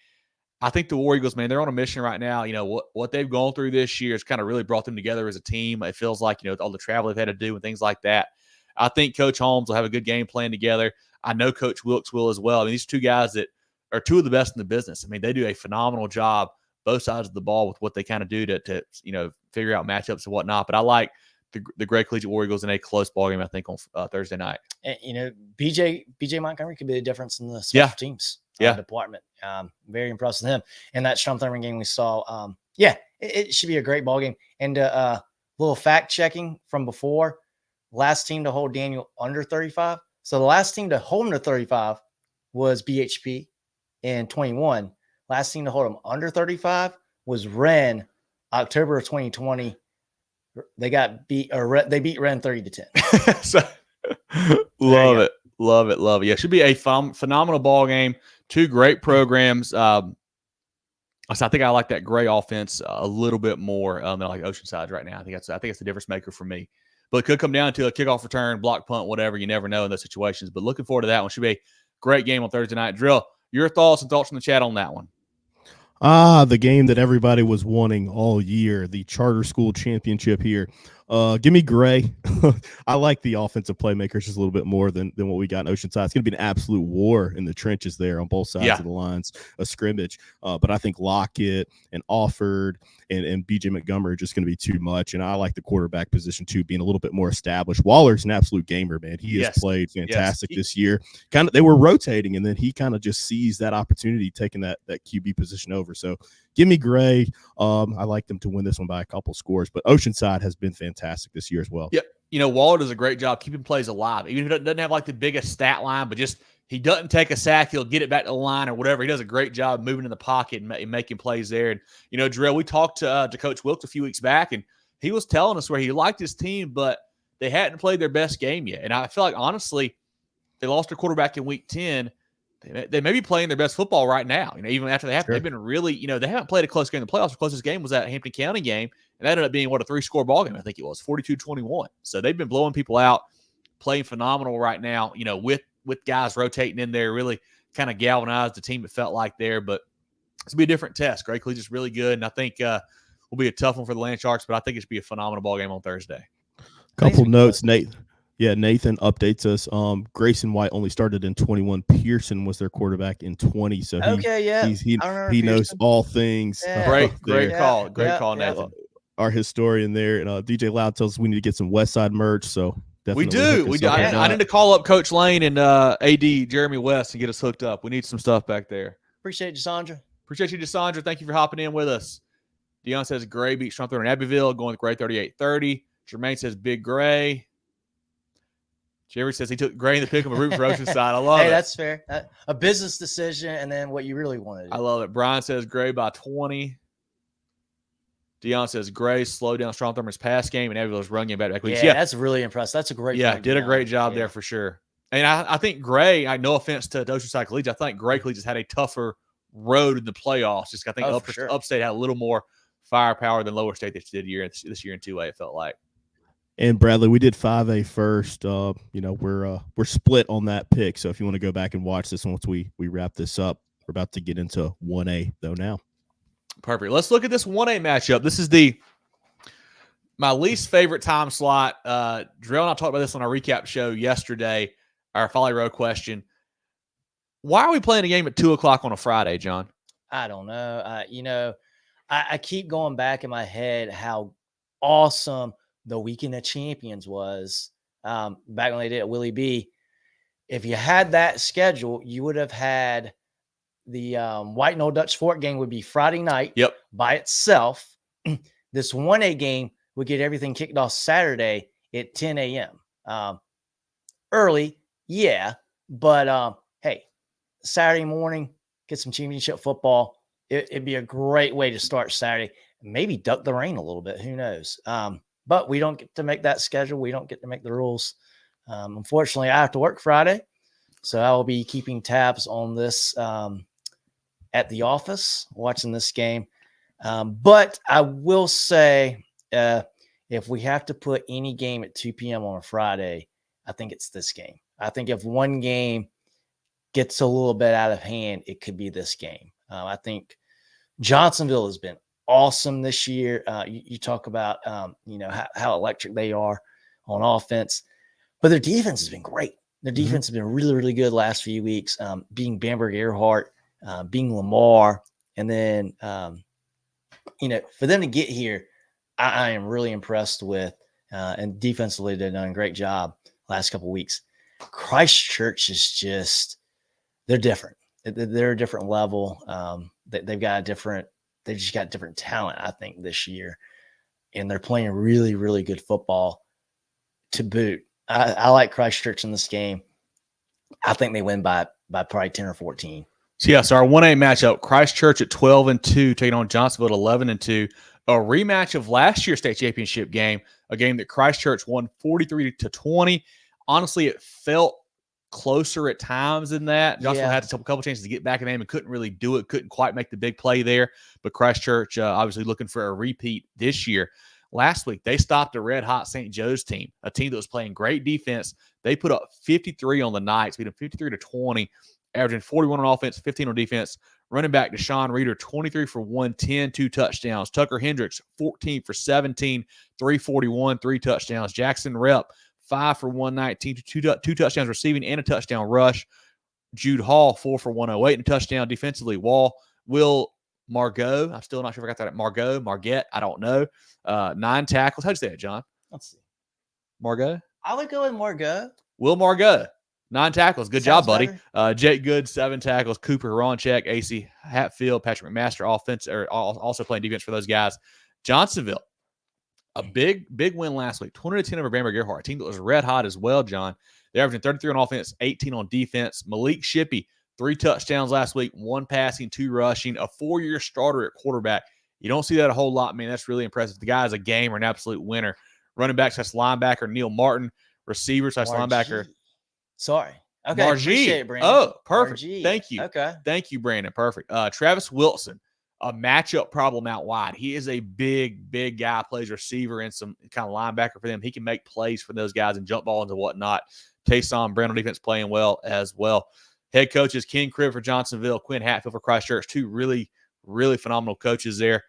I think the War Eagles, man, they're on a mission right now. What they've gone through this year has kind of really brought them together as a team. It feels like, all the travel they've had to do and things like that. I think Coach Holmes will have a good game plan together. I know Coach Wilkes will as well. I mean, these two guys that are two of the best in the business. I mean, they do a phenomenal job both sides of the ball with what they kind of do to figure out matchups and whatnot. But I like the Gray Collegiate War Eagles in a close ball game, I think, on Thursday night. And, BJ Montgomery could be the difference in the special teams department. Very impressed with him. And that Strom-Thurmond game we saw, it should be a great ball game. And a little fact checking from before, last team to hold Daniel under 35. So the last team to hold him to 35 was BHP in 21. Last team to hold him under 35 was Wren, October of 2020. They beat Wren 30-10. So, love it. Yeah, it should be a phenomenal ball game. Two great programs. So I think I like that Gray offense a little bit more than I like Oceanside right now. I think it's the difference maker for me. But it could come down to a kickoff return, block punt, whatever. You never know in those situations. But looking forward to that one. Should be a great game on Thursday night. Drill, your thoughts from the chat on that one. The game that everybody was wanting all year, the charter school championship here. Give me Gray. I like the offensive playmakers just a little bit more than what we got in Oceanside. It's going to be an absolute war in the trenches there on both sides of the lines, a scrimmage. But I think Lockett and Offord and B.J. Montgomery are just going to be too much. And I like the quarterback position, too, being a little bit more established. Waller's an absolute gamer, man. He has played fantastic this year. They were rotating, and then he kind of just seized that opportunity, taking that QB position over. So give me Gray. I like them to win this one by a couple scores. But Oceanside has been fantastic this year as well. Yep. Waller does a great job keeping plays alive. Even if he doesn't have like the biggest stat line, but just he doesn't take a sack, he'll get it back to the line or whatever. He does a great job moving in the pocket and making plays there. And, Drill, we talked to Coach Wilkes a few weeks back, and he was telling us where he liked his team, but they hadn't played their best game yet. And I feel like, honestly, they lost their quarterback in week 10. They may be playing their best football right now. Even after they have, they've been really, they haven't played a close game in the playoffs. The closest game was that Hampton County game, and that ended up being a 3-score ball game. I think it was 42-21. So they've been blowing people out, playing phenomenal right now. With guys rotating in there, really kind of galvanized the team. It felt like there, but it's gonna be a different test. Gray Collegiate's really good, and I think will be a tough one for the Land Sharks. But I think it should be a phenomenal ball game on Thursday. Couple notes, Nate. Yeah, Nathan updates us. Grayson White only started in 21. Pearson was their quarterback in 20. So he knows all things. Yeah. Great call. Great call, Nathan. Our historian there. And DJ Loud tells us we need to get some Westside merch. So definitely we do. I need to call up Coach Lane and AD Jeremy West and get us hooked up. We need some stuff back there. Appreciate you, Sandra. Appreciate you, Sandra. Thank you for hopping in with us. Dion says Gray beat Strom-Thurmond in Abbeville, going with Gray 38-30. Jermaine says Big Gray. Jerry says he took Gray in the pick of a root for Oceanside. I love it. Hey, that's fair. A business decision and then what you really wanted. I love it. Brian says Gray by 20. Dion says Gray slowed down Strom-Thurmond's pass game and Abbeville's run game back. Yeah, that's really impressive. That's a great point, did a great job there for sure. And I think Gray, no offense to Oceanside Collegiate, I think Gray Collegiate had a tougher road in the playoffs. Just I think Upstate had a little more firepower than Lower State this year in 2A, it felt like. And Bradley, we did 5A first. We're split on that pick. So if you want to go back and watch this once we wrap this up, we're about to get into 1A though now. Perfect. Let's look at this 1A matchup. This is the My least favorite time slot, Drill and I talked about this on our recap show yesterday, our Folly Row question. Why are we playing a game at 2 o'clock on a Friday, John? I don't know. I keep going back in my head how awesome the Weekend of Champions was back when they did it at Willie B. If you had that schedule, you would have had the White Knoll Dutch Fork game would be Friday night by itself. This 1A game would get everything kicked off Saturday at 10 a.m. Early, yeah, but hey, Saturday morning, get some championship football. It'd be a great way to start Saturday. Maybe duck the rain a little bit. Who knows? But we don't get to make that schedule. We don't get to make the rules. Unfortunately, I have to work Friday, so I will be keeping tabs on this at the office, watching this game. But I will say, if we have to put any game at 2 p.m. on a Friday, I think it's this game. I think if one game gets a little bit out of hand, it could be this game. I think Johnsonville has been awesome this year. You talk about, how electric they are on offense, but their defense has been great. Their defense has been really, really good last few weeks, being Bamberg Earhart, being Lamar. And then, for them to get here, I am really impressed with, and defensively, they've done a great job last couple of weeks. Christchurch is just, they're different. They're a different level. They've just got different talent, I think, this year. And they're playing really, really good football to boot. I like Christchurch in this game. I think they win by probably 10 or 14. So our 1A matchup, Christchurch at 12-2, taking on Johnsonville at 11-2. A rematch of last year's state championship game, a game that Christchurch won 43-20. Honestly, it felt closer at times than that. Johnsonville had a couple chances to get back in the game and couldn't really do it, couldn't quite make the big play there. But Christchurch obviously looking for a repeat this year. Last week, they stopped a red-hot St. Joe's team, a team that was playing great defense. They put up 53 on the Knights, beat them 53-20, averaging 41 on offense, 15 on defense. Running back Deshaun Reeder, 23 for 110, 2 touchdowns. Tucker Hendricks, 14 for 17, 341, 3 touchdowns. Jackson Rep, 5 for 119, two touchdowns receiving and a touchdown rush. Jude Hall, 4 for 108 and a touchdown defensively. Will Margot, I'm still not sure if I got that at Margette, I don't know. 9 tackles. How'd you say that, John? Let's see. Margot? I would go with Margot. Will Margot, 9 tackles. Good job, buddy. Better. Jake Good, 7 tackles. Cooper Ronchek, AC Hatfield, Patrick McMaster, offense, or also playing defense for those guys. Johnsonville, a big win last week, 20-10 over Bamberg Earhart, a team that was red hot as well, John. They're averaging 33 on offense, 18 on defense. Malik Shippey, 3 touchdowns last week, 1 passing, 2 rushing, a 4-year starter at quarterback. You don't see that a whole lot, man. That's really impressive. The guy is a gamer, an absolute winner. Running back / linebacker Neil Martin, receiver / linebacker. Sorry. Okay. Margie. Appreciate it, Brandon. Oh, perfect. Margie. Thank you. Okay. Thank you, Brandon. Perfect. Travis Wilson, a matchup problem out wide. He is a big guy, plays receiver and some kind of linebacker for them. He can make plays for those guys and jump balls and whatnot. Taysom Brown on defense playing well as well. Head coaches Ken Cribb for Johnsonville, Quinn Hatfield for Christchurch, 2 really, really phenomenal coaches there.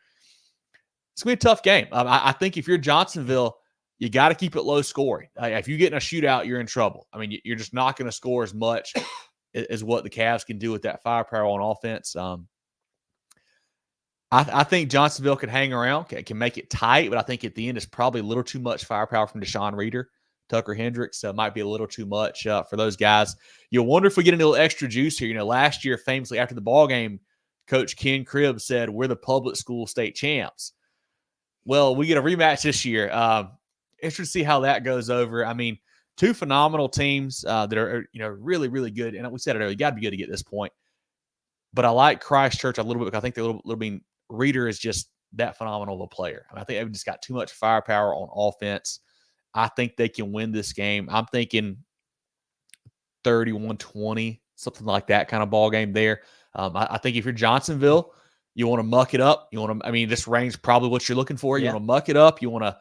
It's going to be a tough game. I think if you're Johnsonville, you got to keep it low scoring. If you get in a shootout, you're in trouble. I mean, you're just not going to score as much as what the Cavs can do with that firepower on offense. I think Johnsonville can hang around, can make it tight, but I think at the end it's probably a little too much firepower from Deshaun Reeder. Tucker Hendricks might be a little too much for those guys. You'll wonder if we get a little extra juice here. Last year, famously after the ball game, Coach Ken Cribb said, "We're the public school state champs." Well, we get a rematch this year. Interesting to see how that goes over. I mean, 2 phenomenal teams that are really, really good. And we said it earlier, you got to be good to get this point. But I like Christchurch a little bit because I think the little bit Reeder is just that phenomenal of a player. I think they've just got too much firepower on offense. I think they can win this game. I'm thinking 31-20, something like that kind of ball game there. I think if you're Johnsonville, you want to muck it up. This range probably what you're looking for. You want to muck it up. You want to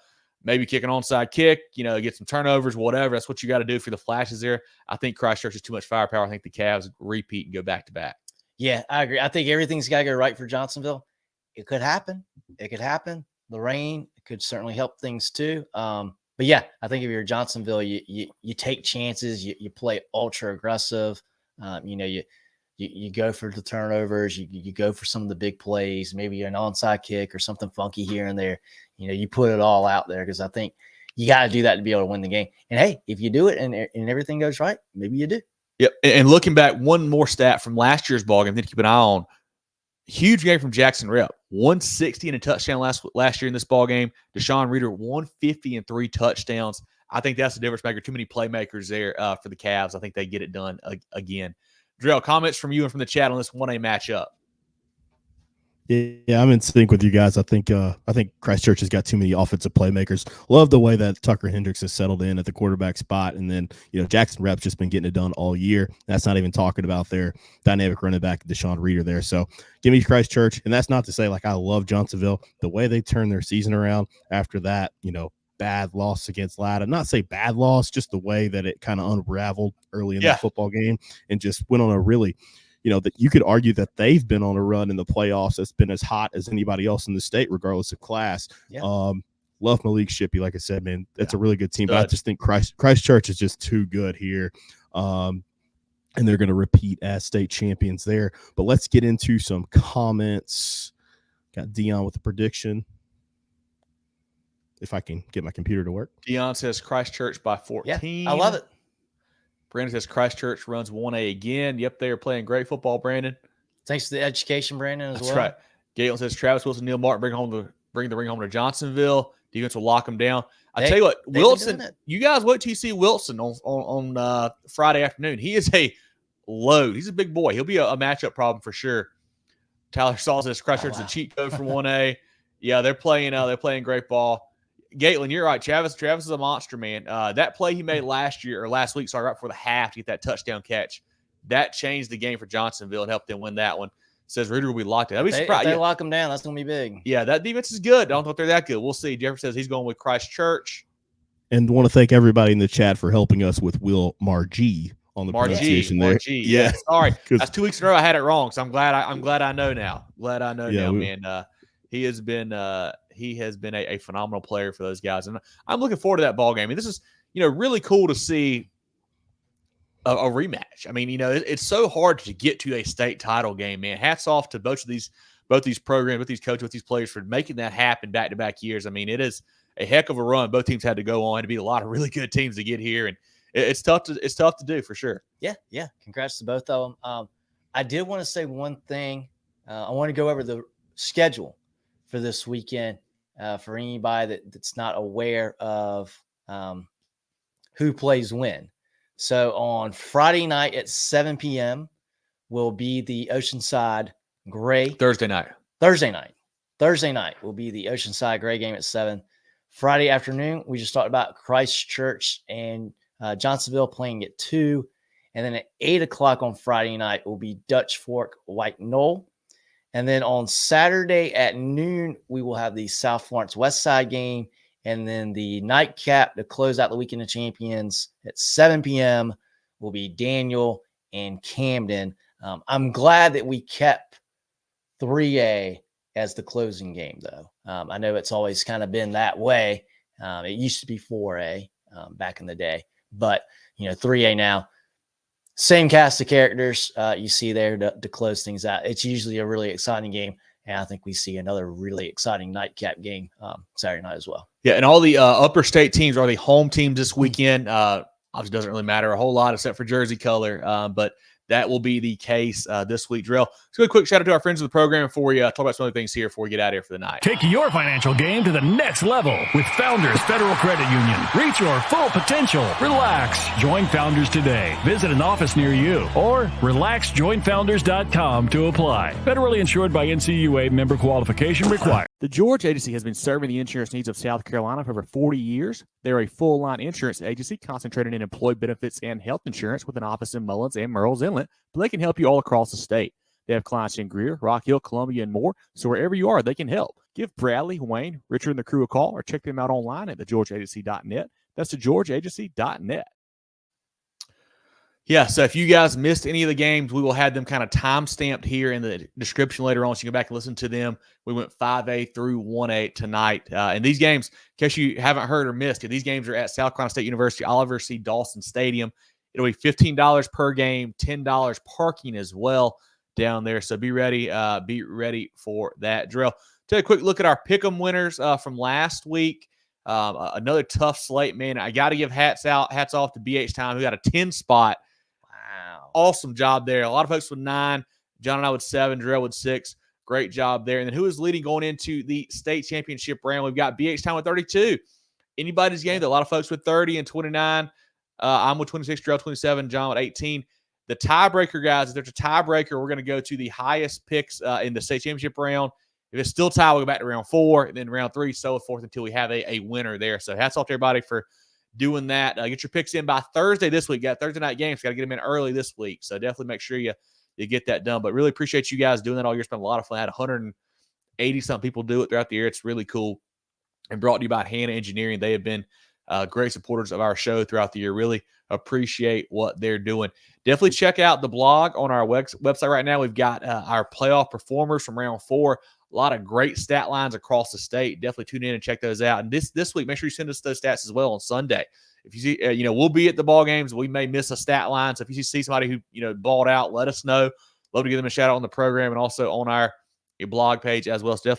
maybe kick an onside kick, get some turnovers, whatever. That's what you got to do for the flashes there. I think Christchurch is too much firepower. I think the Cavs repeat and go back-to-back. Yeah, I agree. I think everything's got to go right for Johnsonville. It could happen. the rain could certainly help things too. But yeah, I think if you're Johnsonville, you take chances, you play ultra aggressive. You go for the turnovers, you go for some of the big plays, maybe an onside kick or something funky here and there. You put it all out there, because I think you got to do that to be able to win the game. And hey, if you do it and everything goes right, maybe you do. Yep. And looking back, one more stat from last year's ballgame to keep an eye on. Huge game from Jackson Rep. 160 and a touchdown last year in this ballgame. Deshaun Reeder, 150 and 3 touchdowns. I think that's the difference maker. Too many playmakers there for the Cavs. I think they get it done again. Drell, comments from you and from the chat on this 1A matchup. Yeah, I'm in sync with you guys. I think Christchurch has got too many offensive playmakers. Love the way that Tucker Hendricks has settled in at the quarterback spot, and then Jackson Rep's just been getting it done all year. That's not even talking about their dynamic running back Deshaun Reeder there. So give me Christchurch, and that's not to say like I love Johnsonville. The way they turned their season around after that, bad loss against Latta. Not say bad loss, just the way that it kind of unraveled early in the football game and just went on a really. That you could argue that they've been on a run in the playoffs that's been as hot as anybody else in the state, regardless of class. Yeah. Love Malik Shippey. Like I said, man, that's a really good team. But I just think Christchurch is just too good here. And they're going to repeat as state champions there. But let's get into some comments. Got Dion with the prediction. If I can get my computer to work. Dion says Christchurch by 14. Yeah, I love it. Brandon says Christchurch runs 1A again. Yep, they are playing great football, Brandon. Thanks to the education, Brandon, as well. That's right. Galen says Travis Wilson, Neil Martin bring the ring home to Johnsonville. Defense will lock them down. I tell you what, Wilson, you guys wait till you see Wilson on Friday afternoon. He is a load. He's a big boy. He'll be a matchup problem for sure. Tyler Saul says Christchurch is a cheat code for 1A. Yeah, they're playing great ball. Galen, you're right. Travis is a monster, man. That play he made last week, right before the half to get that touchdown catch, that changed the game for Johnsonville and helped them win that one. Says Reeder will be locked in. I'd be surprised. If they lock them down, that's going to be big. Yeah, that defense is good. I don't think they're that good. We'll see. Jeffrey says he's going with Christchurch. And want to thank everybody in the chat for helping us with Will Margie on the pronunciation there. Margie. Yeah, sorry. That's 2 weeks in a row I had it wrong, so I'm glad I know now. Man. He has been a phenomenal player for those guys, and I'm looking forward to that ball game. And this is really cool to see a rematch. I mean, it's so hard to get to a state title game, man. Hats off to both these programs, both these coaches, both these players for making that happen back-to-back years. I mean, it is a heck of a run both teams had to go on to beat a lot of really good teams to get here, and it's tough to do for sure. Yeah. Congrats to both of them. I did want to say one thing. I want to go over the schedule for this weekend for anybody that's not aware of who plays when. So on Friday night at 7 p.m. will be the Oceanside Gray. Thursday night will be the Oceanside Gray game at 7. Friday afternoon, we just talked about Christchurch and Johnsonville playing at 2. And then at 8 o'clock on Friday night will be Dutch Fork White Knoll. And then on Saturday at noon, we will have the South Florence Westside game. And then the nightcap to close out the weekend of champions at 7 p.m. will be Daniel and Camden. I'm glad that we kept 3A as the closing game, though. I know it's always kind of been that way. It used to be 4A back in the day. But, 3A now. Same cast of characters you see there to close things out. It's usually a really exciting game, and I think we see another really exciting nightcap game Saturday night as well. Yeah, and all the upper state teams are the home teams this weekend. Obviously, doesn't really matter a whole lot except for jersey color, but that will be the case this week. Drill. Let's go a quick shout out to our friends of the program before we talk about some other things here before we get out of here for the night. Take your financial game to the next level with Founders Federal Credit Union. Reach your full potential. Relax. Join Founders today. Visit an office near you or relaxjoinfounders.com to apply. Federally insured by NCUA, member qualification required. The George Agency has been serving the insurance needs of South Carolina for over 40 years. They're a full-line insurance agency concentrated in employee benefits and health insurance with an office in Mullins and Murrells Inlet, but they can help you all across the state. They have clients in Greer, Rock Hill, Columbia, and more, so wherever you are, they can help. Give Bradley, Wayne, Richard, and the crew a call or check them out online at thegeorgeagency.net. That's thegeorgeagency.net. Yeah, so if you guys missed any of the games, we will have them kind of time-stamped here in the description later on, so you can go back and listen to them. We went 5A through 1A tonight. And these games, in case you haven't heard or missed it, these games are at South Carolina State University, Oliver C. Dawson Stadium. It'll be $15 per game, $10 parking as well down there. So be ready for that drill. Take a quick look at our pick'em winners from last week. Another tough slate, man. I got to give hats off to BH Time, who got a 10 spot. Wow. Awesome job there. A lot of folks with 9. John and I with 7. Darrell with 6. Great job there. And then who is leading going into the state championship round? We've got BH Time with 32. Anybody's game. A lot of folks with 30 and 29. I'm with 26. Darrell 27. John with 18. The tiebreaker, guys, if there's a tiebreaker, we're going to go to the highest picks in the state championship round. If it's still tied, we'll go back to round 4, and then round 3, so forth until we have a winner there. So hats off to everybody for doing that. Get your picks in by Thursday this week. Got Thursday night games. Got to get them in early this week. So definitely make sure you get that done. But really appreciate you guys doing that all year. It's been a lot of fun. I had 180-something people do it throughout the year. It's really cool. And brought to you by Hannah Engineering. They have been great supporters of our show throughout the year. Really appreciate what they're doing. Definitely check out the blog on our website right now. We've got our playoff performers from round 4. A lot of great stat lines across the state. Definitely tune in and check those out. And this week, make sure you send us those stats as well on Sunday. If you see, we'll be at the ball games. We may miss a stat line. So if you see somebody who, balled out, let us know. Love to give them a shout out on the program and also on our blog page as well. So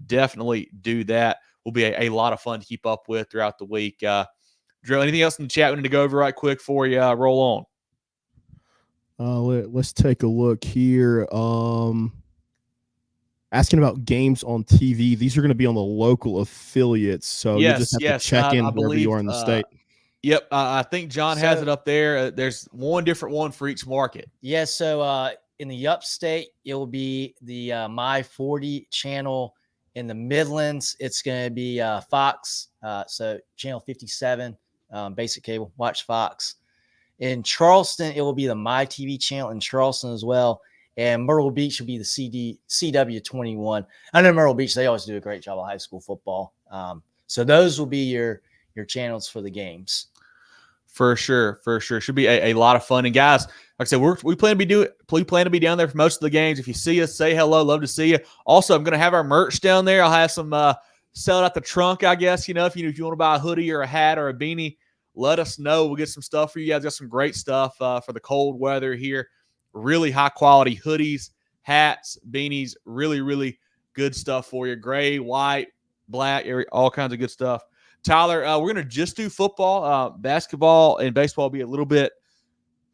definitely do that. Will be a lot of fun to keep up with throughout the week. Drill, anything else in the chat we need to go over right quick before you roll on? Let's take a look here. Asking about games on TV. These are going to be on the local affiliates, so you just have to check in wherever you are in the state. Yep, I think John has it up there. There's one different one for each market. Yeah, so in the upstate, it will be the My 40 channel. In the Midlands, it's going to be Fox, so channel 57, basic cable, watch Fox. In Charleston, it will be the My TV channel in Charleston as well. And Myrtle Beach will be the CW21. I know Myrtle Beach, they always do a great job of high school football. So those will be your channels for the games. For sure. Should be a lot of fun. And guys, like I said, we plan to be down there for most of the games. If you see us, say hello. Love to see you. Also, I'm going to have our merch down there. I'll have some sell it out the trunk, I guess. If you want to buy a hoodie or a hat or a beanie, let us know. We'll get some stuff for you guys. Got some great stuff for the cold weather here. Really high quality hoodies, hats, beanies, really, really good stuff for you. Gray, white, black, all kinds of good stuff. Tyler, we're going to just do football. Basketball and baseball will be a little bit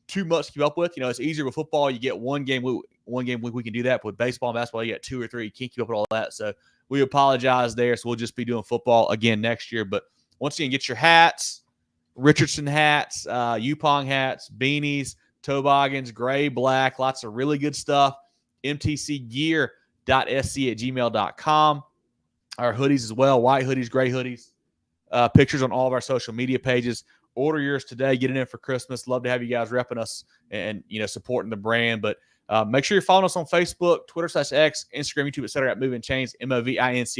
too much to keep up with. It's easier with football. You get one game week, we can do that. But with baseball and basketball, you get 2 or 3. You can't keep up with all that. So we apologize there. So we'll just be doing football again next year. But once again, get your hats, Richardson hats, Yupong hats, beanies, toboggans, gray, black, lots of really good stuff. mtcgear.sc@gmail.com. Our hoodies as well, white hoodies, gray hoodies. Pictures on all of our social media pages. Order yours today. Get it in for Christmas. Love to have you guys repping us and supporting the brand. But make sure you're following us on Facebook, Twitter/X, Instagram, YouTube, etc. at Movin Chains, MOVINCHAINS.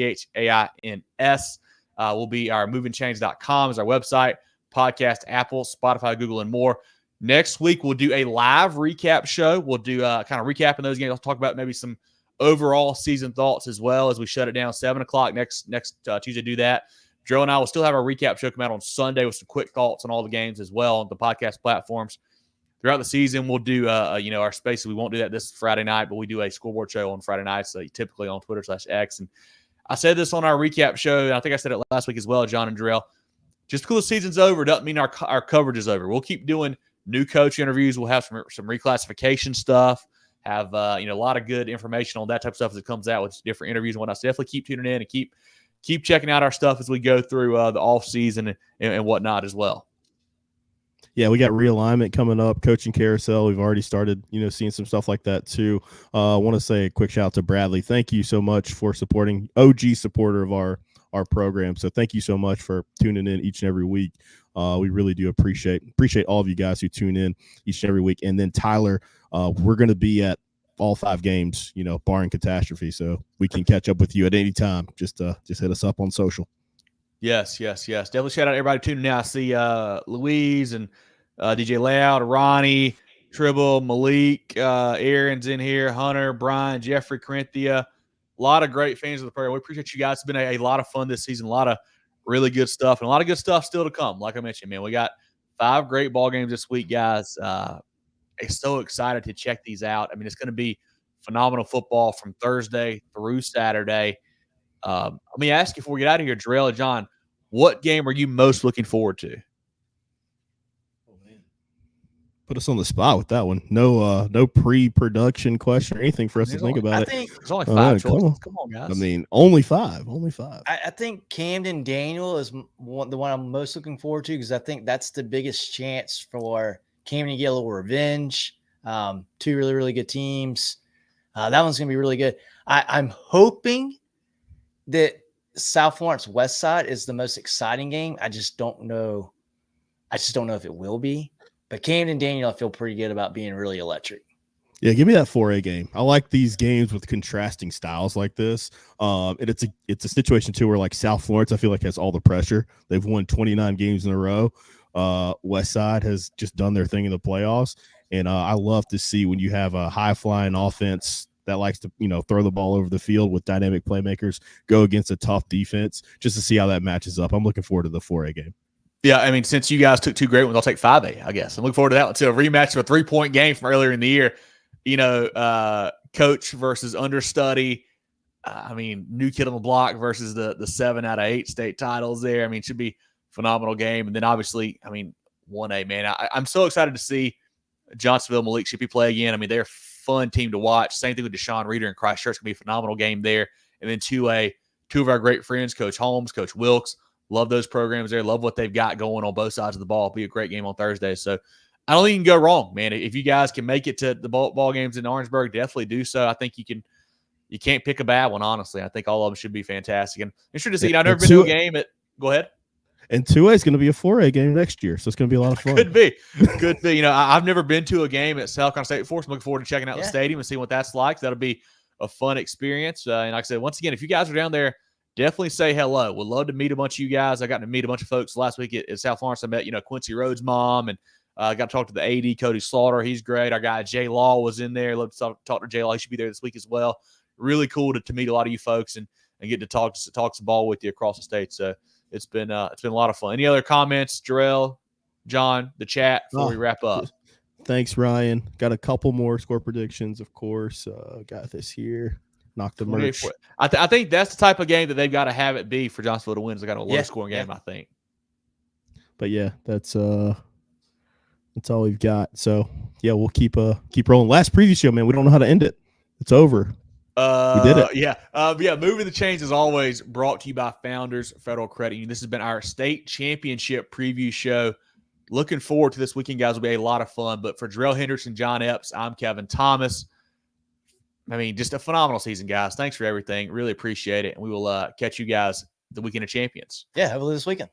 Will be our movinchains.com is our website, podcast, Apple, Spotify, Google, and more. Next week, we'll do a live recap show. We'll do kind of recapping those games. I'll talk about maybe some overall season thoughts as well as we shut it down 7 o'clock next Tuesday. Do that. Joe and I will still have our recap show come out on Sunday with some quick thoughts on all the games as well on the podcast platforms. Throughout the season, we'll do our spaces. We won't do that this Friday night, but we do a scoreboard show on Friday nights, typically on Twitter/X. And I said this on our recap show, and I think I said it last week as well, John and Darrell. Just because the season's over doesn't mean our coverage is over. We'll keep doing new coach interviews. We'll have some reclassification stuff. Have a lot of good information on that type of stuff as it comes out with different interviews and whatnot. So definitely keep tuning in and keep checking out our stuff as we go through the off season and whatnot as well. Yeah, we got realignment coming up, coaching carousel. We've already started, seeing some stuff like that too. I want to say a quick shout out to Bradley. Thank you so much for supporting, OG supporter of our program. So thank you so much for tuning in each and every week. We really do appreciate all of you guys who tune in each and every week. And then Tyler, we're going to be at all 5 games, barring catastrophe. So we can catch up with you at any time. Just hit us up on social. Yes. Definitely shout out to everybody tuning in. I see Louise and DJ Loud, Ronnie, Tribble, Malik, Aaron's in here, Hunter, Brian, Jeffrey, Corinthia. A lot of great fans of the program. We appreciate you guys. It's been a lot of fun this season, a lot of really good stuff, and a lot of good stuff still to come. Like I mentioned, man, we got 5 great ball games this week, guys. I'm so excited to check these out. I mean, it's going to be phenomenal football from Thursday through Saturday. Let me ask you before we get out of here, Jarrell and John, what game are you most looking forward to? Put us on the spot with that one. No pre-production question or anything for us to think about it. There's only 5 choices. Come on, guys. I mean, only 5. Only 5. I think Camden Daniel is the one I'm most looking forward to because I think that's the biggest chance for Camden to get a little revenge. 2 really, really good teams. That one's going to be really good. I'm hoping that South Florence Westside is the most exciting game. I just don't know. If it will be. But Camden Daniel, I feel pretty good about being really electric. Yeah, give me that 4A game. I like these games with contrasting styles like this. And it's a situation too where like South Florence, I feel like has all the pressure. They've won 29 games in a row. Westside has just done their thing in the playoffs, and I love to see when you have a high flying offense that likes to throw the ball over the field with dynamic playmakers go against a tough defense, just to see how that matches up. I'm looking forward to the 4A game. Yeah, I mean, since you guys took 2 great ones, I'll take 5A, I guess. I'm looking forward to that one too. A rematch of a 3-point game from earlier in the year. Coach versus understudy. I mean, new kid on the block versus the 7 out of 8 state titles there. I mean, it should be a phenomenal game. And then obviously, I mean, 1A, man. I'm so excited to see Johnsonville, Malik Shippey play again. I mean, they're a fun team to watch. Same thing with Deshaun Reeder and Christchurch. It's going to be a phenomenal game there. And then 2A, 2 of our great friends, Coach Holmes, Coach Wilkes. Love those programs there. Love what they've got going on both sides of the ball. It'll be a great game on Thursday. So I don't think you can go wrong, man. If you guys can make it to the ball games in Orangeburg, definitely do so. I think you can't pick a bad one, honestly. I think all of them should be fantastic. And I'm sure to see, I've never been to a game at – go ahead. And 2A is going to be a 4A game next year, so it's going to be a lot of fun. Could be. I've never been to a game at South Carolina State before, so I'm looking forward to checking out the stadium and seeing what that's like. That'll be a fun experience. And like I said, once again, if you guys are down there, definitely say hello. Would love to meet a bunch of you guys. I got to meet a bunch of folks last week at South Florence. I met, Quincy Rhodes' mom, and got to talk to the AD, Cody Slaughter. He's great. Our guy, Jay Law, was in there. Love to talk to Jay Law. He should be there this week as well. Really cool to meet a lot of you folks and get to talk some ball with you across the state. So it's been a lot of fun. Any other comments, Jarrell, John, the chat before we wrap up? Thanks, Ryan. Got a couple more score predictions, of course. Got this here. Knock the merch. I think that's the type of game that they've got to have it be for Johnsonville to win. It's got a low scoring game, I think. But yeah, that's all we've got. So yeah, we'll keep rolling. Last preview show, man. We don't know how to end it. It's over. We did it. Yeah. Moving the Chains is always brought to you by Founders Federal Credit Union. This has been our state championship preview show. Looking forward to this weekend, guys. It'll be a lot of fun. But for Jarrell Henderson, John Epps, I'm Kevin Thomas. I mean, just a phenomenal season, guys. Thanks for everything. Really appreciate it. And we will catch you guys the weekend of champions. Yeah, have a this weekend.